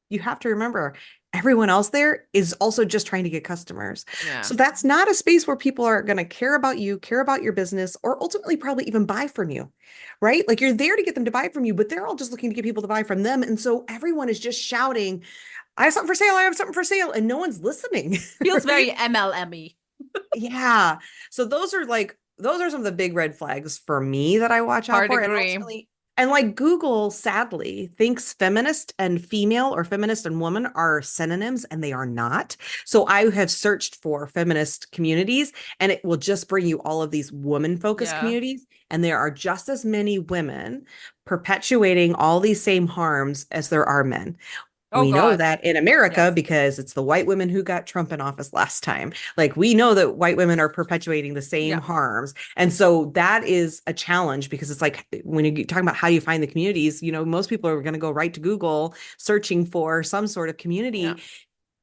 [SPEAKER 2] you have to remember everyone else there is also just trying to get customers.
[SPEAKER 1] Yeah.
[SPEAKER 2] So that's not a space where people are going to care about you, care about your business, or ultimately probably even buy from you, right? Like you're there to get them to buy from you, but they're all just looking to get people to buy from them. And so everyone is just shouting, I have something for sale. I have something for sale. And no one's listening,
[SPEAKER 1] Feels
[SPEAKER 2] right?
[SPEAKER 1] very MLM-y.
[SPEAKER 2] Yeah. So those are like those are some of the big red flags for me that I watch out
[SPEAKER 1] Hard
[SPEAKER 2] for. And
[SPEAKER 1] agree.
[SPEAKER 2] ultimately, and like Google sadly thinks feminist and female or feminist and woman are synonyms, and they are not. So I have searched for feminist communities, and it will just bring you all of these woman focused
[SPEAKER 1] Yeah.
[SPEAKER 2] communities. And there are just as many women perpetuating all these same harms as there are men.
[SPEAKER 1] Oh
[SPEAKER 2] We know
[SPEAKER 1] God.
[SPEAKER 2] that in America
[SPEAKER 1] Yes.
[SPEAKER 2] because it's the white women who got Trump in office last time. Like, we know that white women are perpetuating the same
[SPEAKER 1] Yeah.
[SPEAKER 2] harms. And so that is a challenge because it's like when you're talking about how you find the communities, most people are going to go right to Google searching for some sort of
[SPEAKER 1] Yeah.
[SPEAKER 2] community.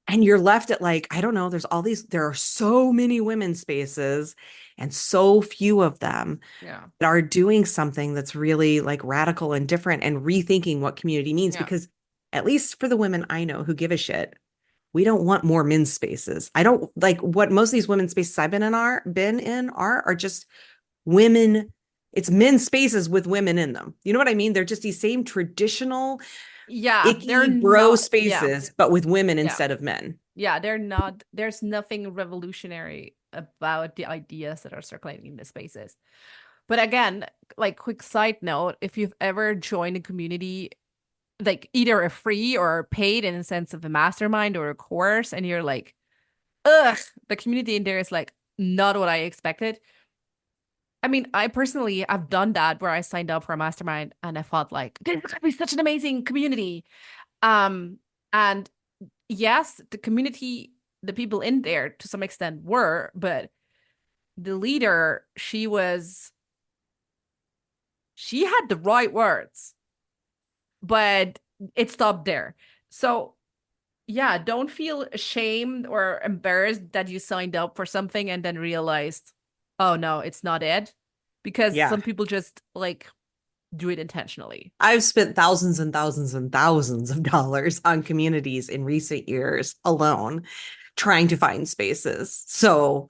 [SPEAKER 2] And you're left at like, I don't know, there are so many women's spaces and so few of them
[SPEAKER 1] Yeah.
[SPEAKER 2] that are doing something that's really like radical and different and rethinking what community means.
[SPEAKER 1] Yeah.
[SPEAKER 2] Because at least for the women I know who give a shit, we don't want more men's spaces. I don't like what most of these women's spaces I've been in are just women. It's men's spaces with women in them. You know what I mean? They're just these same traditional
[SPEAKER 1] Yeah. They're
[SPEAKER 2] icky bro
[SPEAKER 1] not. Yeah.
[SPEAKER 2] spaces, but with women
[SPEAKER 1] Yeah.
[SPEAKER 2] instead of men.
[SPEAKER 1] Yeah. They're not. There's nothing revolutionary about the ideas that are circulating in the spaces. But again, like quick side note, if you've ever joined a community, like either a free or paid in the sense of a mastermind or a course, and you're like, ugh, the community in there is like not what I expected. I mean, I personally have done that where I signed up for a mastermind and I thought like this is gonna be such an amazing community. And yes, the community, the people in there to some extent were, but the leader, she had the right words, but it stopped there. So yeah, don't feel ashamed or embarrassed that you signed up for something and then realized, oh no, it's not it. Because
[SPEAKER 2] Yeah.
[SPEAKER 1] some people just like do it intentionally.
[SPEAKER 2] I've spent thousands and thousands and thousands of dollars on communities in recent years alone trying to find spaces. So,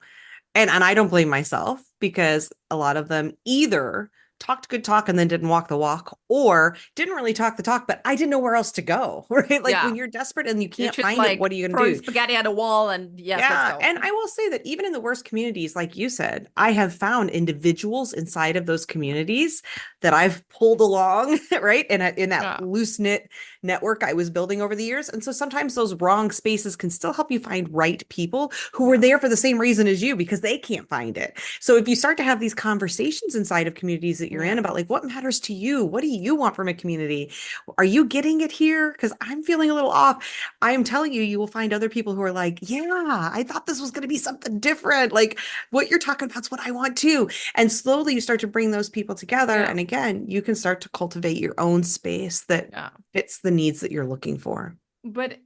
[SPEAKER 2] and I don't blame myself because a lot of them either talked good talk and then didn't walk the walk or didn't really talk the talk, but I didn't know where else to go, right? Like when
[SPEAKER 1] Yeah.
[SPEAKER 2] you're desperate and you
[SPEAKER 1] You're
[SPEAKER 2] can't
[SPEAKER 1] just
[SPEAKER 2] find it,
[SPEAKER 1] like
[SPEAKER 2] what are you going
[SPEAKER 1] throwing
[SPEAKER 2] to do?
[SPEAKER 1] spaghetti at a wall and yes, let's
[SPEAKER 2] Yeah.
[SPEAKER 1] go.
[SPEAKER 2] And I will say that even in the worst communities, like you said, I have found individuals inside of those communities that I've pulled along, right? In that
[SPEAKER 1] Yeah.
[SPEAKER 2] loose knit network I was building over the years. And so sometimes those wrong spaces can still help you find right people who were
[SPEAKER 1] Yeah.
[SPEAKER 2] there for the same reason as you because they can't find it. So if you start to have these conversations inside of communities that you're in
[SPEAKER 1] Yeah.
[SPEAKER 2] about like what matters to you, what do you want from a community? Are you getting it here? Because I'm feeling a little off. I am telling you, you will find other people who are like, yeah, I thought this was going to be something different. Like what you're talking about is what I want too. And slowly you start to bring those people together.
[SPEAKER 1] Yeah.
[SPEAKER 2] And again, you can start to cultivate your own space that
[SPEAKER 1] Yeah.
[SPEAKER 2] fits the needs that you're looking for.
[SPEAKER 1] But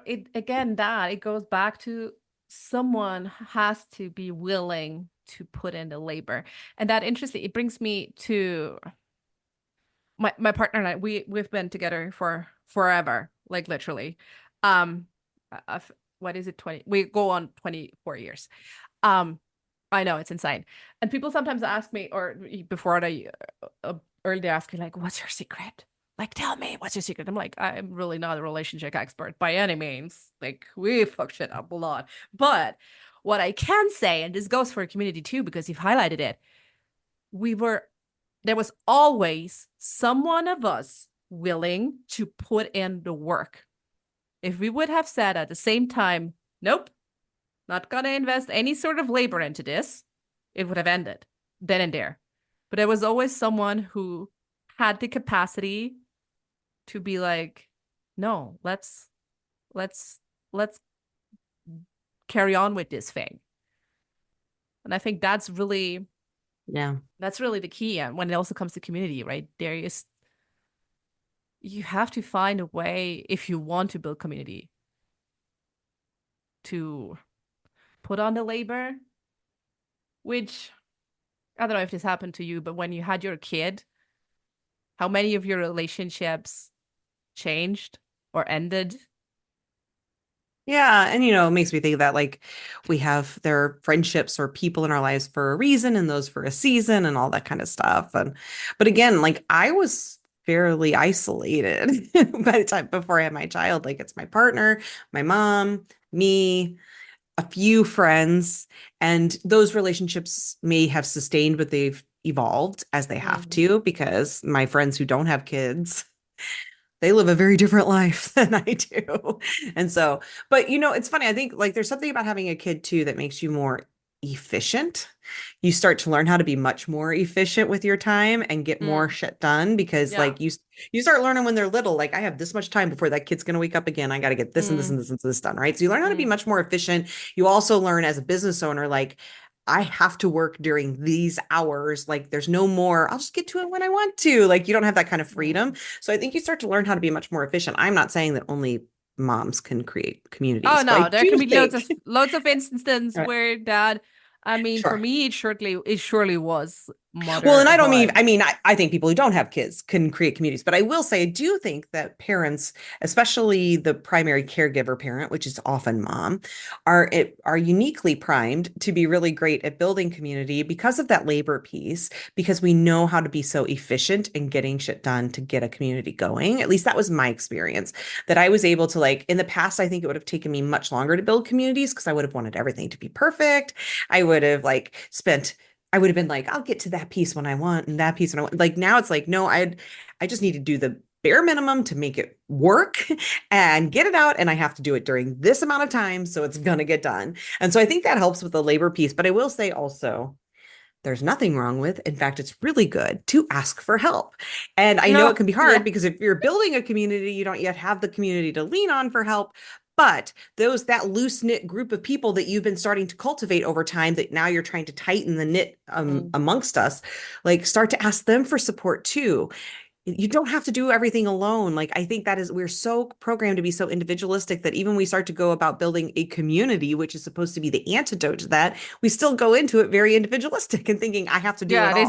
[SPEAKER 1] it again that it goes back to someone has to be willing to put in the labor. And that interesting, it brings me to my partner and I, we've been together for forever, like literally. Um, what is it? 20? We go on 24 years. Um, I know it's insane. And people sometimes ask me, or before they early ask me, like, "What's your secret? Like, tell me, what's your secret?" I'm like, I'm really not a relationship expert by any means. Like, we fuck shit up a lot. But what I can say, and this goes for a community too, because you've highlighted it, we were there was always someone of us willing to put in the work. If we would have said at the same time, nope, not gonna invest any sort of labor into this, it would have ended then and there. But there was always someone who had the capacity to be like, no, let's let's carry on with this thing. And I think
[SPEAKER 2] Yeah.
[SPEAKER 1] that's really the key. And when it also comes to community, right? There is you have to find a way if you want to build community to put on the labor, which I don't know if this happened to you, but when you had your kid, how many of your relationships changed or ended?
[SPEAKER 2] Yeah, and it makes me think that like there are friendships or people in our lives for a reason and those for a season and all that kind of stuff. And but again, like I was fairly isolated by the time before I had my child. Like it's my partner, my mom, me, a few friends, and those relationships may have sustained, but they've evolved as they have
[SPEAKER 1] Mm,
[SPEAKER 2] to, because my friends who don't have kids, they live a very different life than I do. And so, but it's funny. I think like there's something about having a kid too that makes you more efficient. You start to learn how to be much more efficient with your time and get more
[SPEAKER 1] mm,
[SPEAKER 2] shit done, because
[SPEAKER 1] yeah.
[SPEAKER 2] like you start learning when they're little, like I have this much time before that kid's going to wake up again. I got to get this and this
[SPEAKER 1] Mm,
[SPEAKER 2] and this and this done, right? So you learn how to be
[SPEAKER 1] mm,
[SPEAKER 2] much more efficient. You also learn as a business owner, like I have to work during these hours. Like there's no more, I'll just get to it when I want to. Like you don't have that kind of freedom.
[SPEAKER 1] mm.
[SPEAKER 2] So I think you start to learn how to be much more efficient. I'm not saying that only moms can create
[SPEAKER 1] Oh
[SPEAKER 2] communities, but I
[SPEAKER 1] no, there
[SPEAKER 2] do
[SPEAKER 1] can be
[SPEAKER 2] think,
[SPEAKER 1] loads of instances
[SPEAKER 2] right,
[SPEAKER 1] where dad, I mean, for
[SPEAKER 2] sure.
[SPEAKER 1] me, it surely was
[SPEAKER 2] Well, and I don't mean,
[SPEAKER 1] motherhood.
[SPEAKER 2] I think people who don't have kids can create communities, but I will say, I do think that parents, especially the primary caregiver parent, which is often mom, are uniquely primed to be really great at building community because of that labor piece, because we know how to be so efficient in getting shit done to get a community going. At least that was my experience, that I was able to, like, in the past, I think it would have taken me much longer to build communities because I would have wanted everything to be perfect. I would have like spent I would have been like, I'll get to that piece when I want and that piece when I want. Like now it's like, no, I just need to do the bare minimum to make it work and get it out. And I have to do it during this amount of time. So it's gonna get done. And so I think that helps with the labor piece. But I will say also, there's nothing wrong with, in fact, it's really good to ask for help. And I know it
[SPEAKER 1] No,
[SPEAKER 2] can be hard
[SPEAKER 1] yeah,
[SPEAKER 2] because if you're building a community, you don't yet have the community to lean on for help. But that loose knit group of people that you've been starting to cultivate over time, that now you're trying to tighten the knit
[SPEAKER 1] mm,
[SPEAKER 2] amongst us, like start to ask them for support too. You don't have to do everything alone. Like I think that is, we're so programmed to be so individualistic that even we start to go about building a community, which is supposed to be the antidote to that, we still go into it very individualistic and thinking I have to do it
[SPEAKER 1] yeah,
[SPEAKER 2] all.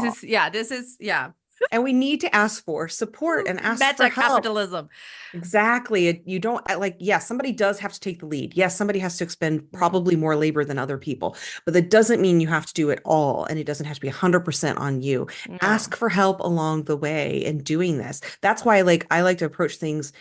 [SPEAKER 1] this is yeah,
[SPEAKER 2] And we need to ask for support and ask for
[SPEAKER 1] meta
[SPEAKER 2] help.
[SPEAKER 1] capitalism.
[SPEAKER 2] Exactly. You don't like, yes, somebody does have to take the lead. Yes, somebody has to expend
[SPEAKER 1] Mm,
[SPEAKER 2] probably more labor than other people, but that doesn't mean you have to do it all. And it doesn't have to be 100% on you.
[SPEAKER 1] no,
[SPEAKER 2] Ask for help along the way in doing this. That's why, like, I like to approach things,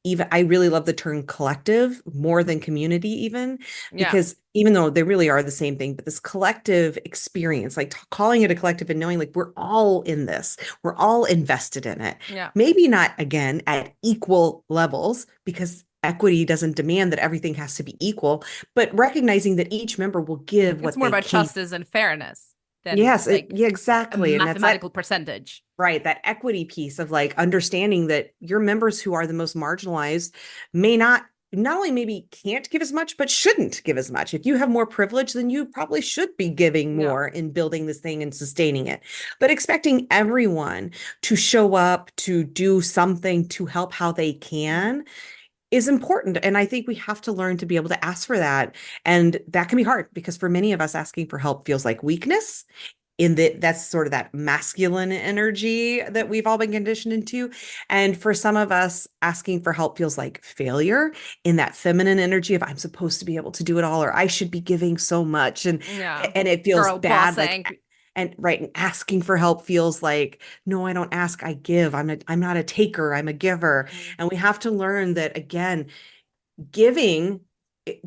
[SPEAKER 2] even I really love the term collective more than community, even
[SPEAKER 1] yeah,
[SPEAKER 2] because even though they really are the same thing, but this collective experience, like calling it a collective and knowing like we're all in this, we're all invested in it.
[SPEAKER 1] yeah.
[SPEAKER 2] Maybe not again at equal levels, because equity doesn't demand that everything has to be equal, but recognizing that each member will give
[SPEAKER 1] It's
[SPEAKER 2] what
[SPEAKER 1] more
[SPEAKER 2] they
[SPEAKER 1] about
[SPEAKER 2] can.
[SPEAKER 1] justice and fairness than
[SPEAKER 2] Yes,
[SPEAKER 1] like
[SPEAKER 2] yeah,
[SPEAKER 1] a
[SPEAKER 2] exactly. And that's that.
[SPEAKER 1] mathematical percentage.
[SPEAKER 2] Right, that equity piece of like understanding that your members who are the most marginalized may not only maybe can't give as much, but shouldn't give as much. If you have more privilege, then you probably should be giving
[SPEAKER 1] Yeah,
[SPEAKER 2] more in building this thing and sustaining it. But expecting everyone to show up, to do something to help how they
[SPEAKER 1] mm,
[SPEAKER 2] can is important. And I think we have to learn to be able to ask for that. And that can be hard because for many of us, asking for help feels like weakness, in that's sort of that masculine energy that we've all been conditioned into. And for some of us, asking for help feels like failure, in that feminine energy of I'm supposed to be able to do it all, or I should be giving so much.
[SPEAKER 1] yeah.
[SPEAKER 2] And it feels
[SPEAKER 1] Girl
[SPEAKER 2] bad. Like,
[SPEAKER 1] bossing.
[SPEAKER 2] and right, and asking for help feels like, no, I don't ask, I give. I'm not a taker, I'm a giver.
[SPEAKER 1] Mm,
[SPEAKER 2] And we have to learn that again, giving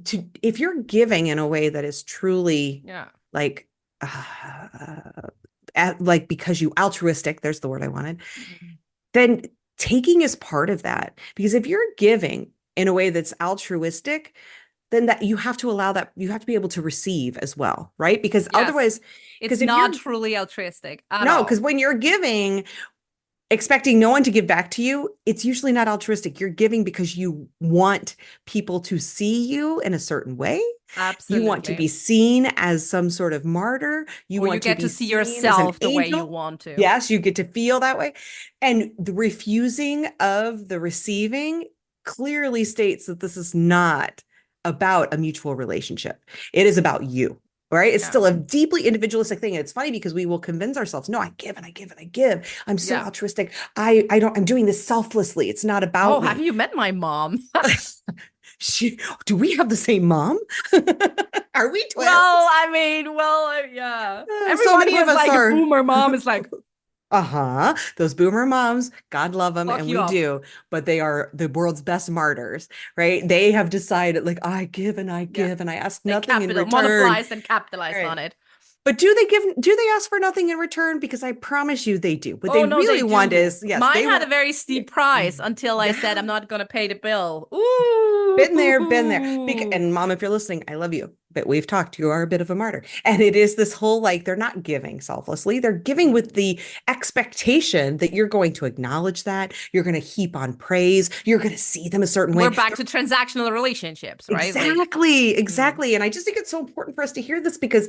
[SPEAKER 2] to if you're giving in a way that is truly
[SPEAKER 1] yeah,
[SPEAKER 2] like uh, like because you altruistic, there's the word I wanted,
[SPEAKER 1] mm,
[SPEAKER 2] then taking is part of that. Because if you're giving in a way that's altruistic, then that you have to allow that, you have to be able to receive as well, right? Because
[SPEAKER 1] yes,
[SPEAKER 2] otherwise,
[SPEAKER 1] it's
[SPEAKER 2] because if
[SPEAKER 1] not
[SPEAKER 2] you're
[SPEAKER 1] truly altruistic at
[SPEAKER 2] no, because
[SPEAKER 1] all.
[SPEAKER 2] when you're giving expecting no one to give back to you, it's usually not altruistic. You're giving because you want people to see you in a certain way. You want to be
[SPEAKER 1] Absolutely.
[SPEAKER 2] seen as some sort of martyr. You
[SPEAKER 1] Or you
[SPEAKER 2] want to
[SPEAKER 1] get
[SPEAKER 2] be
[SPEAKER 1] to see
[SPEAKER 2] seen as an
[SPEAKER 1] yourself the way you
[SPEAKER 2] angel.
[SPEAKER 1] want to.
[SPEAKER 2] Yes, you get to feel that way. And the refusing of the receiving clearly states that this is not about a mutual relationship. It is about you, right? It's
[SPEAKER 1] Yeah.
[SPEAKER 2] still a deeply individualistic thing. And it's funny because we will convince ourselves, no, I give and I give and I give. I'm so
[SPEAKER 1] Yeah.
[SPEAKER 2] altruistic. I'm doing this selflessly. It's not
[SPEAKER 1] Oh,
[SPEAKER 2] about
[SPEAKER 1] have
[SPEAKER 2] me.
[SPEAKER 1] you met my mom?
[SPEAKER 2] she, do we have the same mom? Are we twins?
[SPEAKER 1] Well, I mean, yeah.
[SPEAKER 2] So
[SPEAKER 1] Everyone
[SPEAKER 2] many
[SPEAKER 1] who
[SPEAKER 2] of
[SPEAKER 1] is
[SPEAKER 2] us
[SPEAKER 1] like a
[SPEAKER 2] are.
[SPEAKER 1] boomer mom is like,
[SPEAKER 2] Uh-huh. Those boomer moms, God love them,
[SPEAKER 1] Fuck
[SPEAKER 2] and
[SPEAKER 1] you
[SPEAKER 2] we
[SPEAKER 1] up.
[SPEAKER 2] do, but they are the world's best martyrs, right? They have decided, like, I give and I
[SPEAKER 1] Yeah.
[SPEAKER 2] give and I ask
[SPEAKER 1] They
[SPEAKER 2] nothing in
[SPEAKER 1] capital
[SPEAKER 2] return.
[SPEAKER 1] monopolized and capitalized
[SPEAKER 2] Right.
[SPEAKER 1] on it.
[SPEAKER 2] But do they ask for nothing in return? Because I promise you they do. What
[SPEAKER 1] Oh
[SPEAKER 2] they
[SPEAKER 1] no, they
[SPEAKER 2] really want
[SPEAKER 1] do.
[SPEAKER 2] is, yes,
[SPEAKER 1] Mine
[SPEAKER 2] they
[SPEAKER 1] had a
[SPEAKER 2] want,
[SPEAKER 1] very steep price until I said I'm
[SPEAKER 2] yeah.
[SPEAKER 1] not gonna pay the bill.
[SPEAKER 2] Been there, been there.
[SPEAKER 1] Ooh.
[SPEAKER 2] And mom, if you're listening, I love you, but we've talked. You are a bit of a martyr. And it is this whole like, they're not giving selflessly. They're giving with the expectation that you're going to acknowledge that. You're going to heap on praise. You're going to see them a certain
[SPEAKER 1] We're
[SPEAKER 2] way.
[SPEAKER 1] back to transactional relationships, right? Like,
[SPEAKER 2] Exactly,
[SPEAKER 1] mm,
[SPEAKER 2] exactly. And I just think it's so important for us to hear this because,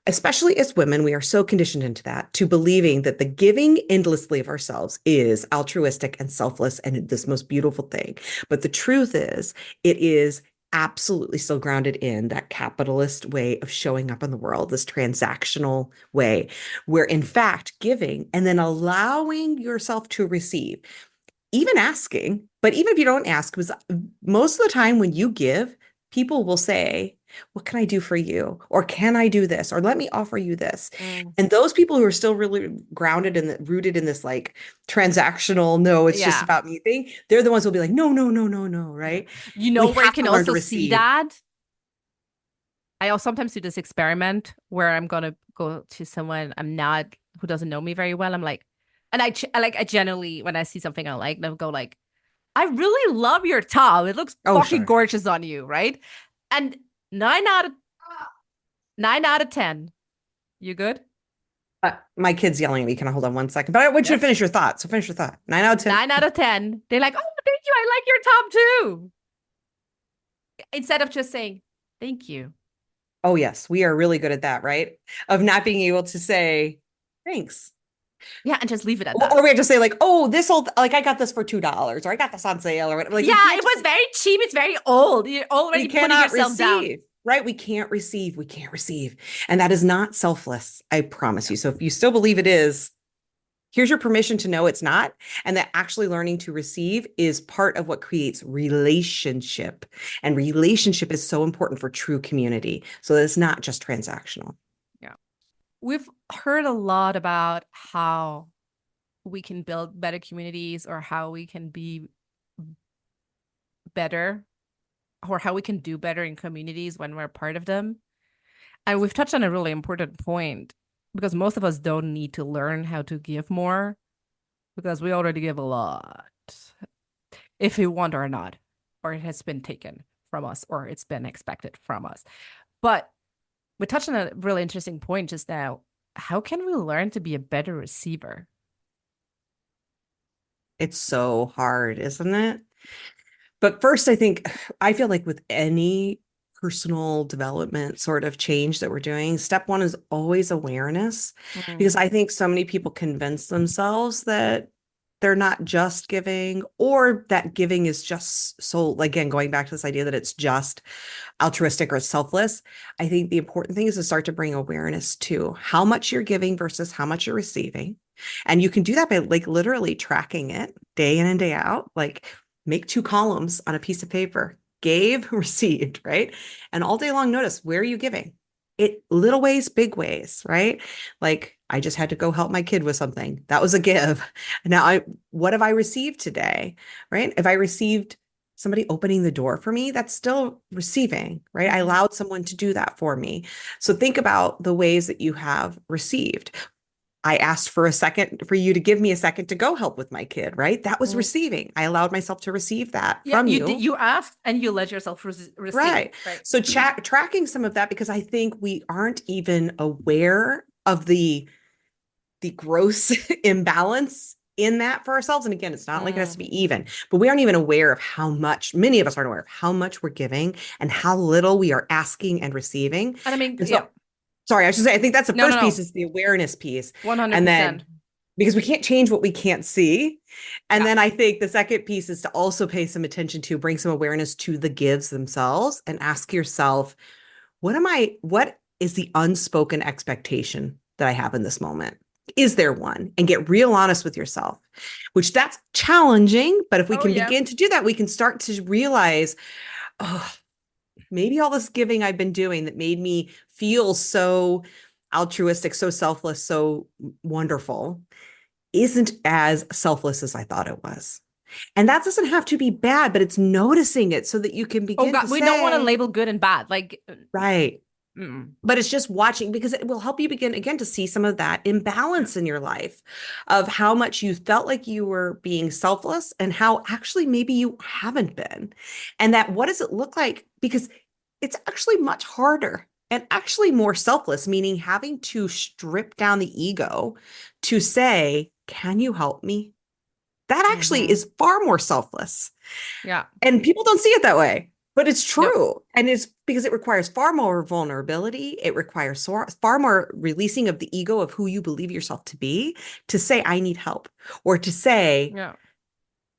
[SPEAKER 2] especially as women, we are so conditioned into that, to believing that the giving endlessly of ourselves is altruistic and selfless and this most beautiful thing. But the truth is, it is absolutely still grounded in that capitalist way of showing up in the world, this transactional way, where in fact, giving and then allowing yourself to receive, even asking, but even if you don't ask, was most of the time when you give, people will say, what can I do for you? Or can I do this? Or let me offer you this.
[SPEAKER 1] mm,
[SPEAKER 2] And those people who are still really grounded and rooted in this like transactional, no, it's just
[SPEAKER 1] yeah,
[SPEAKER 2] about me thing, they're the ones who'll be like, no, no, no, no, no,
[SPEAKER 1] yeah.
[SPEAKER 2] right?
[SPEAKER 1] You know
[SPEAKER 2] We
[SPEAKER 1] where you
[SPEAKER 2] have
[SPEAKER 1] can
[SPEAKER 2] to learn to
[SPEAKER 1] also see
[SPEAKER 2] receive.
[SPEAKER 1] that? I also sometimes do this experiment where I'm gonna go to someone I'm not who doesn't know me very well. I'm like, and I generally when I see something I like, they'll go like, I really love your top. It looks
[SPEAKER 2] Oh,
[SPEAKER 1] fucking
[SPEAKER 2] sure.
[SPEAKER 1] gorgeous on you, right? And nine out of 9 out of 10, you good?
[SPEAKER 2] My kid's yelling at me. Can I hold on one second? But I want you to
[SPEAKER 1] Yes.
[SPEAKER 2] finish your thought. So finish your thought. 9 out of 10.
[SPEAKER 1] 9 out of 10, they're like, oh, thank you. I like your top too. Instead of just saying, thank you.
[SPEAKER 2] Oh, yes, we are really good at that, right? Of not being able to say thanks.
[SPEAKER 1] Yeah, and just leave it at
[SPEAKER 2] Or
[SPEAKER 1] that.
[SPEAKER 2] we have to say, like, oh, this old, like, I got this for $2, or I got this on sale, or whatever. Like,
[SPEAKER 1] Yeah,
[SPEAKER 2] we can't
[SPEAKER 1] it
[SPEAKER 2] just,
[SPEAKER 1] was very cheap. It's very old. You're
[SPEAKER 2] we
[SPEAKER 1] already putting
[SPEAKER 2] cannot
[SPEAKER 1] yourself down.
[SPEAKER 2] receive, right? We can't receive. We can't receive. And that is not selfless. I promise
[SPEAKER 1] Yeah.
[SPEAKER 2] you. So if you still believe it is, here's your permission to know it's not. And that actually learning to receive is part of what creates relationship. And relationship is so important for true community. So that it's not just transactional.
[SPEAKER 1] Yeah. We've heard a lot about how we can build better communities or how we can be better or how we can do better in communities when we're part of them. And we've touched on a really important point because most of us don't need to learn how to give more because we already give a lot, if we want or not, or it has been taken from us or it's been expected from us. But we touched on a really interesting point just now. How can we learn to be a better receiver?
[SPEAKER 2] It's so hard, isn't it? But first, I feel like with any personal development sort of change that we're doing, step one is always awareness, because
[SPEAKER 1] Mm,
[SPEAKER 2] I think so many people convince themselves that they're not just giving or that giving is just so, again, going back to this idea that it's just altruistic or selfless. I think the important thing is to start to bring awareness to how much you're giving versus how much you're receiving. And you can do that by like literally tracking it day in and day out. Like make two columns on a piece of paper, gave, received, right? And all day long, notice where are you giving? It little ways, big ways, right? Like I just had to go help my kid with something. That was a give. Now what have I received today? Right? If I received somebody opening the door for me, that's still receiving, right? I
[SPEAKER 1] mhm,
[SPEAKER 2] allowed someone to do that for me. So think about the ways that you have received. I asked for a second for you to give me a second to go help with my kid, right? That was
[SPEAKER 1] mm.
[SPEAKER 2] receiving. I allowed myself to receive that
[SPEAKER 1] Yeah,
[SPEAKER 2] from
[SPEAKER 1] you did.
[SPEAKER 2] you.
[SPEAKER 1] You asked and you let yourself receive,
[SPEAKER 2] Right.
[SPEAKER 1] right?
[SPEAKER 2] So tracking some of that because I think we aren't even aware of the gross imbalance in that for ourselves. And again, it's not like it has to
[SPEAKER 1] Mm.
[SPEAKER 2] be even, but we aren't even aware of how much, many of us aren't aware of how much we're giving and how little we are asking and receiving.
[SPEAKER 1] And I mean,
[SPEAKER 2] And
[SPEAKER 1] yeah,
[SPEAKER 2] so, sorry, I should say, I think that's the
[SPEAKER 1] no, no,
[SPEAKER 2] first piece
[SPEAKER 1] no,
[SPEAKER 2] is the awareness piece. And
[SPEAKER 1] 100%.
[SPEAKER 2] then because we can't change what we can't see. And
[SPEAKER 1] Yeah.
[SPEAKER 2] then I think the second piece is to also pay some attention to bring some awareness to the gives themselves and ask yourself, what is the unspoken expectation that I have in this moment? Is there one? And get real honest with yourself, which that's challenging. But if we
[SPEAKER 1] Oh,
[SPEAKER 2] can
[SPEAKER 1] yeah.
[SPEAKER 2] begin to do that, we can start to realize, oh, maybe all this giving I've been doing that made me feel so altruistic, so selfless, so wonderful isn't as selfless as I thought it was. And that doesn't have to be bad, but it's noticing it so that you can
[SPEAKER 1] Oh
[SPEAKER 2] begin to
[SPEAKER 1] God, we don't want to
[SPEAKER 2] say,
[SPEAKER 1] label good and bad. Like,
[SPEAKER 2] right.
[SPEAKER 1] mm,
[SPEAKER 2] But it's just watching because it will help you begin again to see some of that imbalance in your life of how much you felt like you were being selfless and how actually maybe you haven't been. And that what does it look like? Because it's actually much harder and actually more selfless, meaning having to strip down the ego to say, can you help me? That actually
[SPEAKER 1] hmm
[SPEAKER 2] is far more selfless.
[SPEAKER 1] yeah,
[SPEAKER 2] And people don't see it that way, but it's
[SPEAKER 1] no,
[SPEAKER 2] true. And it's because it requires far more vulnerability. It requires far more releasing of the ego of who you believe yourself to be to say, I need help, or to say,
[SPEAKER 1] yeah,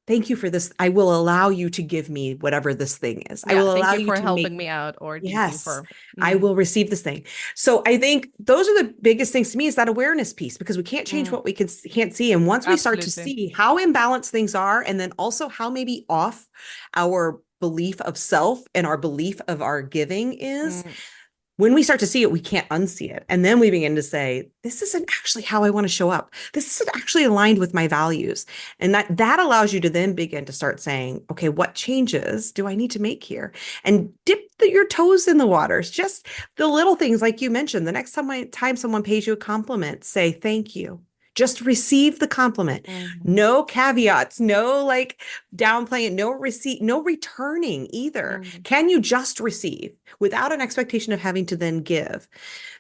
[SPEAKER 2] thank you for this. I will allow you to give me whatever this thing is. I
[SPEAKER 1] yeah.
[SPEAKER 2] will
[SPEAKER 1] Thank
[SPEAKER 2] allow
[SPEAKER 1] you
[SPEAKER 2] you
[SPEAKER 1] for
[SPEAKER 2] to
[SPEAKER 1] helping
[SPEAKER 2] make.
[SPEAKER 1] me out, or thank you
[SPEAKER 2] Yes,
[SPEAKER 1] for,
[SPEAKER 2] I
[SPEAKER 1] mm,
[SPEAKER 2] will receive this thing. So I think those are the biggest things to me is that awareness piece because we can't change
[SPEAKER 1] mm,
[SPEAKER 2] what we can't see. And once we start to
[SPEAKER 1] absolutely.
[SPEAKER 2] see how imbalanced things are, and then also how maybe off our belief of self and our belief of our giving is,
[SPEAKER 1] Mm,
[SPEAKER 2] when we start to see it, we can't unsee it. And then we begin to say, this isn't actually how I want to show up. This isn't actually aligned with my values. And that allows you to then begin to start saying, okay, what changes do I need to make here? And dip your toes in the waters. Just the little things like you mentioned. The next time someone pays you a compliment, say thank you. Just receive the compliment.
[SPEAKER 1] mhm,
[SPEAKER 2] No caveats, no like downplaying, no receipt, no returning either.
[SPEAKER 1] mm,
[SPEAKER 2] Can you just receive without an expectation of having to then give?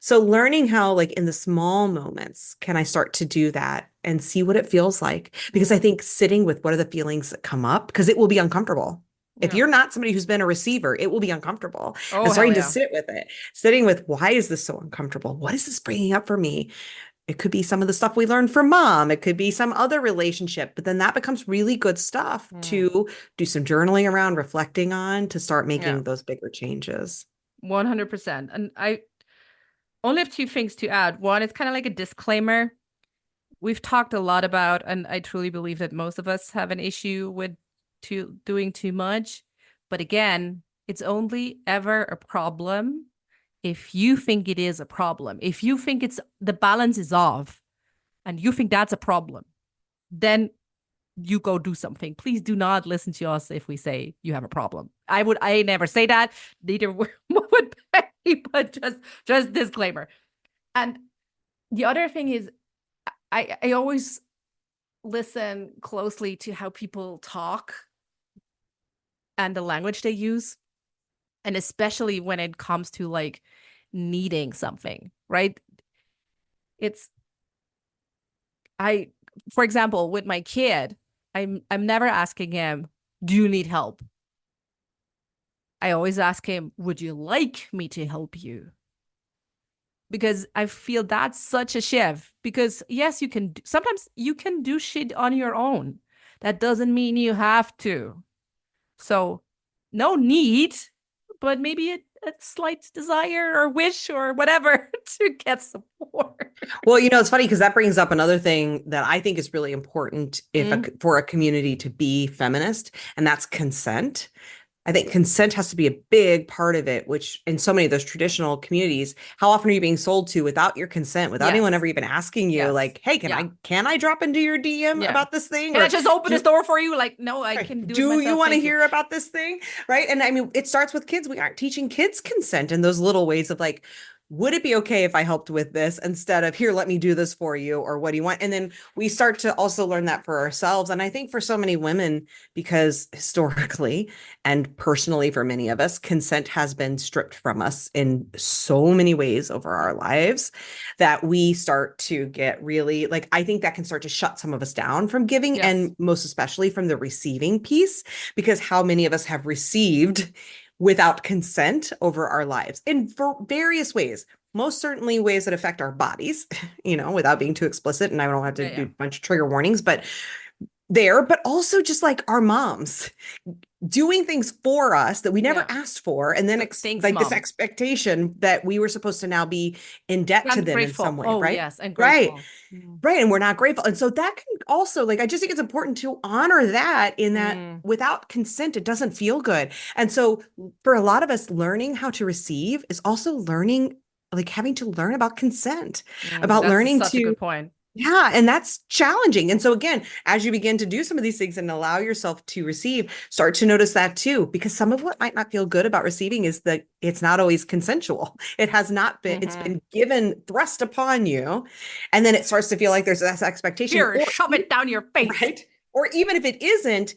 [SPEAKER 2] So learning how like in the small moments can I start to do that and see what it feels like? Because I
[SPEAKER 1] mm,
[SPEAKER 2] think sitting with what are the feelings that come up because it will be uncomfortable. If
[SPEAKER 1] yeah.
[SPEAKER 2] you're not somebody who's been a receiver, it will be uncomfortable. And
[SPEAKER 1] Oh, hell
[SPEAKER 2] starting to
[SPEAKER 1] yeah.
[SPEAKER 2] sit with it, sitting with why is this so uncomfortable? What is this bringing up for me? It could be some of the stuff we learned from mom. It could be some other relationship, but then that becomes really good stuff
[SPEAKER 1] Mm,
[SPEAKER 2] to do some journaling around, reflecting on to start
[SPEAKER 1] yeah,
[SPEAKER 2] making those bigger changes.
[SPEAKER 1] 100%. And I only have two things to add. One, it's kind of like a disclaimer. We've talked a lot about, and I truly believe that most of us have an issue with doing too much. But again, it's only ever a problem if you think it is a problem. If you think it's the balance is off and you think that's a problem, then you go do something. Please do not listen to us if we say you have a problem. I never say that. Neither would Becky, but just disclaimer. And the other thing is I always listen closely to how people talk and the language they use, and especially when it comes to like needing something, right? It's I for example, with my kid, I'm never asking him, "Do you need help?" I always ask him, "Would you like me to help you?" Because I feel that's such a shift. Because yes, sometimes you can do shit on your own. That doesn't mean you have to. So, no need, but maybe a slight desire or wish or whatever to get support.
[SPEAKER 2] Well, it's funny because that brings up another thing that I think is really important
[SPEAKER 1] Mm,
[SPEAKER 2] for a community to be feminist, and that's consent. I think consent has to be a big part of it, which in so many of those traditional communities, how often are you being sold to without your consent, without anyone
[SPEAKER 1] yes.
[SPEAKER 2] ever even asking you,
[SPEAKER 1] Yes.
[SPEAKER 2] like, hey, can
[SPEAKER 1] Yeah.
[SPEAKER 2] I drop into your DM
[SPEAKER 1] Yeah.
[SPEAKER 2] about this thing?
[SPEAKER 1] Can I
[SPEAKER 2] Or
[SPEAKER 1] just open this
[SPEAKER 2] do
[SPEAKER 1] door for you? Like, no, I
[SPEAKER 2] right.
[SPEAKER 1] can do it
[SPEAKER 2] Do you
[SPEAKER 1] myself.
[SPEAKER 2] want to
[SPEAKER 1] Thank you.
[SPEAKER 2] hear about this thing? Right. And I mean, it starts with kids. We aren't teaching kids consent in those little ways of like, would it be okay if I helped with this instead of here, let me do this for you, or what do you want? And then we start to also learn that for ourselves. And I think for so many women, because historically and personally for many of us, consent has been stripped from us in so many ways over our lives that we start to get really like, I think that can start to shut some of us down from giving
[SPEAKER 1] Yes.
[SPEAKER 2] and most especially from the receiving piece, because how many of us have received without consent over our lives in various ways, most certainly ways that affect our bodies, without being too explicit. And I don't have to
[SPEAKER 1] Yeah.
[SPEAKER 2] do
[SPEAKER 1] Yeah.
[SPEAKER 2] a bunch of trigger warnings, but but also just like our moms doing things for us that we never
[SPEAKER 1] Yeah.
[SPEAKER 2] asked for. And then
[SPEAKER 1] Thanks,
[SPEAKER 2] like this
[SPEAKER 1] mom.
[SPEAKER 2] expectation that we were supposed to now be in debt to
[SPEAKER 1] And
[SPEAKER 2] them in some
[SPEAKER 1] grateful.
[SPEAKER 2] way,
[SPEAKER 1] Oh,
[SPEAKER 2] right?
[SPEAKER 1] yes. And
[SPEAKER 2] Right.
[SPEAKER 1] grateful. Mm.
[SPEAKER 2] Right. And we're not grateful. And so that can also, like, I just think it's important to honor that in that
[SPEAKER 1] Mm.
[SPEAKER 2] without consent, it doesn't feel good. And so for a lot of us, learning how to receive is also learning, like having to learn about consent,
[SPEAKER 1] Mm.
[SPEAKER 2] about
[SPEAKER 1] That's
[SPEAKER 2] learning
[SPEAKER 1] such a
[SPEAKER 2] to
[SPEAKER 1] good point.
[SPEAKER 2] Yeah, and that's challenging. And so again, as you begin to do some of these things and allow yourself to receive, start to notice that too, because some of what might not feel good about receiving is that it's not always consensual. It has not been, it's
[SPEAKER 1] Hmm.
[SPEAKER 2] been given, thrust upon you, and then it starts to feel like there's this expectation,
[SPEAKER 1] Here, shove it down your face.
[SPEAKER 2] right? Or even if it isn't,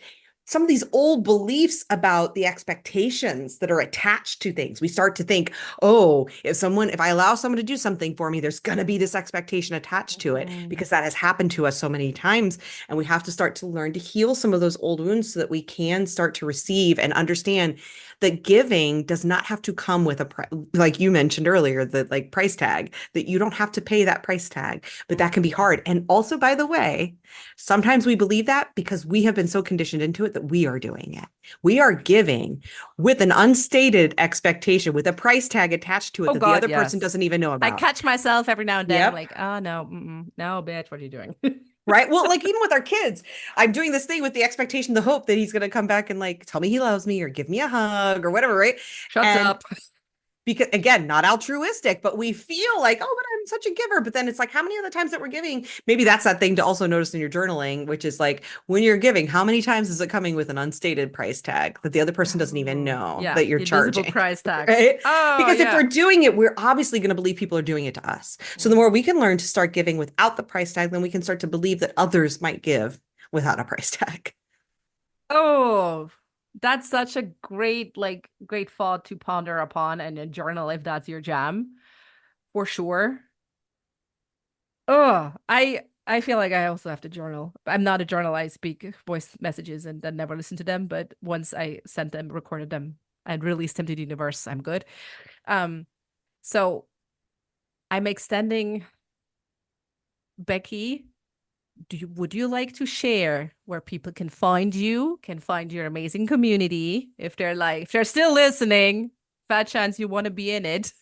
[SPEAKER 2] some of these old beliefs about the expectations that are attached to things. We start to think, oh, if I allow someone to do something for me, there's going to be this expectation attached to it
[SPEAKER 1] Mhm.
[SPEAKER 2] because that has happened to us so many times. And we have to start to learn to heal some of those old wounds so that we can start to receive and understand that giving does not have to come with like you mentioned earlier, the like price tag, that you don't have to pay that price tag, but that can be
[SPEAKER 1] Mhm.
[SPEAKER 2] hard. And also, by the way, sometimes we believe that because we have been so conditioned into it that we are doing it. We are giving with an unstated expectation, with a price tag attached to it
[SPEAKER 1] Oh
[SPEAKER 2] that the
[SPEAKER 1] God,
[SPEAKER 2] other person
[SPEAKER 1] yes.
[SPEAKER 2] doesn't even know
[SPEAKER 1] I
[SPEAKER 2] about.
[SPEAKER 1] catch myself every now and then. I'm
[SPEAKER 2] Yep.
[SPEAKER 1] like, oh no, no, bitch, what are you doing?
[SPEAKER 2] Right. Well, like even with our kids, I'm doing this thing with the expectation, the hope that he's going to come back and like tell me he loves me or give me a hug or whatever. Right.
[SPEAKER 1] Shuts
[SPEAKER 2] And
[SPEAKER 1] up.
[SPEAKER 2] because again, not altruistic, but we feel like, oh, but I'm such a giver. But then it's like, how many of the times that we're giving? Maybe that's that thing to also notice in your journaling, which is like when you're giving, how many times is it coming with an unstated price tag that the other person doesn't even
[SPEAKER 1] Oh,
[SPEAKER 2] know
[SPEAKER 1] yeah,
[SPEAKER 2] that you're
[SPEAKER 1] the invisible
[SPEAKER 2] charging?
[SPEAKER 1] price tag.
[SPEAKER 2] Right?
[SPEAKER 1] Oh,
[SPEAKER 2] Because if we're
[SPEAKER 1] yeah.
[SPEAKER 2] doing it, we're obviously going to believe people are doing it to us. So the more we can learn to start giving without the price tag, then we can start to believe that others might give without a price tag.
[SPEAKER 1] Oh, that's such a great thought to ponder upon and a journal if that's your jam, for sure. Oh, I feel like I also have to journal. I'm not a journal. I speak voice messages and then never listen to them. But once I sent them, recorded them, and released them to the universe, I'm good. Um, so I'm extending Becky. Would you like to share where people can find your amazing community? If they're still listening, fat chance you want to be in it.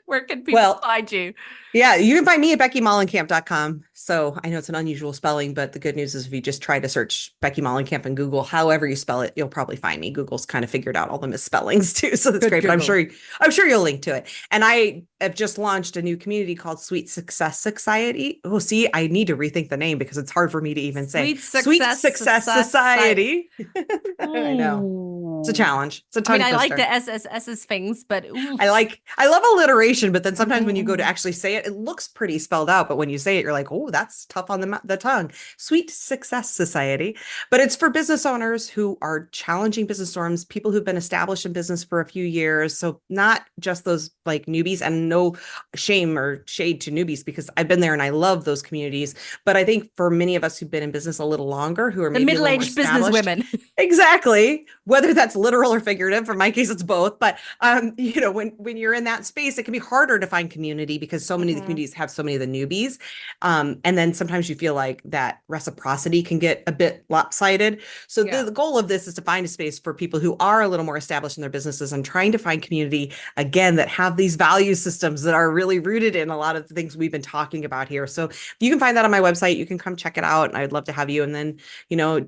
[SPEAKER 1] Where can people
[SPEAKER 2] Well,
[SPEAKER 1] find you?
[SPEAKER 2] yeah, you can find me at BeckyMollenkamp.com. So I know it's an unusual spelling, but the good news is if you just try to search Becky Mollenkamp in Google, however you spell it, you'll probably find me. Google's kind of figured out all the misspellings too, so that's
[SPEAKER 1] Good
[SPEAKER 2] great. But
[SPEAKER 1] Google.
[SPEAKER 2] I'm sure you'll link to it. And I have just launched a new community called Sweet Success Society. Oh, see, I need to rethink the name because it's hard for me to even say.
[SPEAKER 1] Sweet
[SPEAKER 2] Sweet
[SPEAKER 1] success
[SPEAKER 2] Success
[SPEAKER 1] society.
[SPEAKER 2] Society. I know. It's a
[SPEAKER 1] Ooh.
[SPEAKER 2] challenge. It's a
[SPEAKER 1] I mean,
[SPEAKER 2] tongue
[SPEAKER 1] I like the
[SPEAKER 2] twister.
[SPEAKER 1] SSS's things, but ooh.
[SPEAKER 2] I love alliteration, but then sometimes when you go to
[SPEAKER 1] Mhm.
[SPEAKER 2] actually say it, it looks pretty spelled out. But when you say it, you're like, oh, that's tough on the tongue. Sweet Success Society. But it's for business owners who are challenging business storms, people who've been established in business for a few years. So not just those like newbies, and no shame or shade to newbies because I've been there and I love those communities. But I think for many of us who've been in business a little longer, who are
[SPEAKER 1] The
[SPEAKER 2] maybe a little more
[SPEAKER 1] middle-aged business
[SPEAKER 2] established,
[SPEAKER 1] women.
[SPEAKER 2] exactly, whether that's literal or figurative, for my case it's both, but when you're in that space it can be harder to find community because so many of the
[SPEAKER 1] Mhm.
[SPEAKER 2] communities have so many of the newbies, and then sometimes you feel like that reciprocity can get a bit lopsided. So
[SPEAKER 1] Yeah.
[SPEAKER 2] the goal of this is to find a space for people who are a little more established in their businesses and trying to find community again that have these value systems that are really rooted in a lot of the things we've been talking about here. So you can find that on my website. You can come check it out and I'd love to have you. And then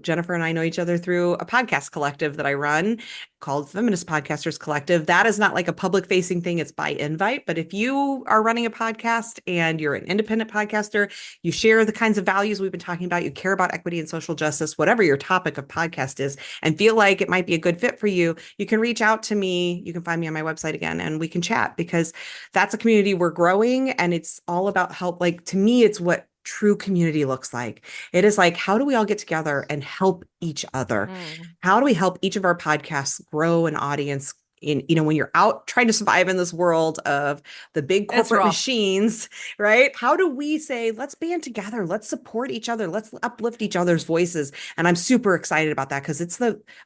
[SPEAKER 2] Jennifer and I know each other through a podcast collective that I run called Feminist Podcasters Collective. That is not like a public facing thing, it's by invite. But if you are running a podcast and you're an independent podcaster, you share the kinds of values we've been talking about, you care about equity and social justice, whatever your topic of podcast is, and feel like it might be a good fit for you, you can reach out to me. You can find me on my website again and we can chat because that's a community we're growing and it's all about help. Like to me, it's what true community looks like. It is like, how do we all get together and help each other?
[SPEAKER 1] Mm.
[SPEAKER 2] How do we help each of our podcasts grow an audience when you're out trying to survive in this world of the big
[SPEAKER 1] It's
[SPEAKER 2] corporate
[SPEAKER 1] rough.
[SPEAKER 2] machines, right? How do we say, let's band together, let's support each other, let's uplift each other's voices? And I'm super excited about that because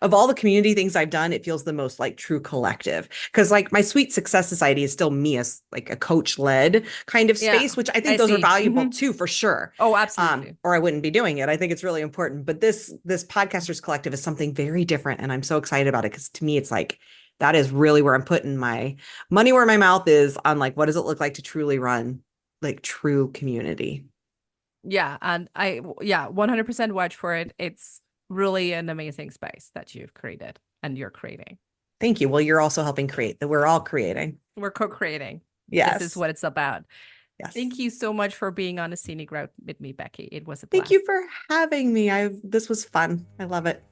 [SPEAKER 2] of all the community things I've done, it feels the most like true collective. Because like my Sweet Success Society is still me as like a coach led kind of
[SPEAKER 1] Yeah,
[SPEAKER 2] space, which I
[SPEAKER 1] I
[SPEAKER 2] think those are
[SPEAKER 1] see.
[SPEAKER 2] valuable too, for sure.
[SPEAKER 1] Oh, absolutely.
[SPEAKER 2] Or I wouldn't be doing it. I think it's really important. But this podcasters collective is something very different, and I'm so excited about it because to me, it's like that is really where I'm putting my money where my mouth is on like what does it look like to truly run like true community.
[SPEAKER 1] Yeah, and yeah, 100% watch for it. It's really an amazing space that you've created and you're creating.
[SPEAKER 2] Thank you. Well, you're also helping create that we're all creating.
[SPEAKER 1] We're co-creating. This is
[SPEAKER 2] Yes.
[SPEAKER 1] what it's about.
[SPEAKER 2] Yes.
[SPEAKER 1] Thank you so much for being on a scenic route with me, Becky. It was a
[SPEAKER 2] Thank
[SPEAKER 1] blast.
[SPEAKER 2] you for having me. This was fun. I love it.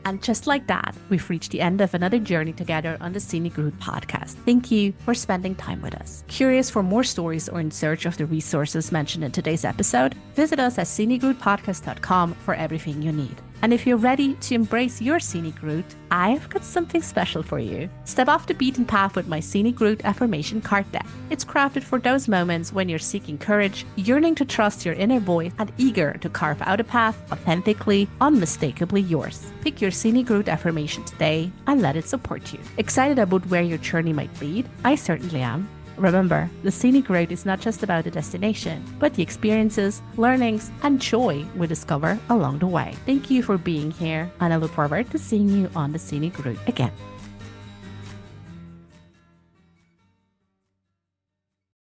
[SPEAKER 1] And just like that, we've reached the end of another journey together on the Scenic Route podcast. Thank you for spending time with us. Curious for more stories or in search of the resources mentioned in today's episode? Visit us at scenicroutepodcast.com for everything you need. And if you're ready to embrace your scenic route, I've got something special for you. Step off the beaten path with my Scenic Route affirmation card deck. It's crafted for those moments when you're seeking courage, yearning to trust your inner voice, and eager to carve out a path authentically, unmistakably yours. Pick your Scenic Route affirmation today and let it support you. Excited about where your journey might lead? I certainly am. Remember, the scenic route is not just about the destination, but the experiences, learnings, and joy we discover along the way. Thank you for being here, and I look forward to seeing you on the scenic route again.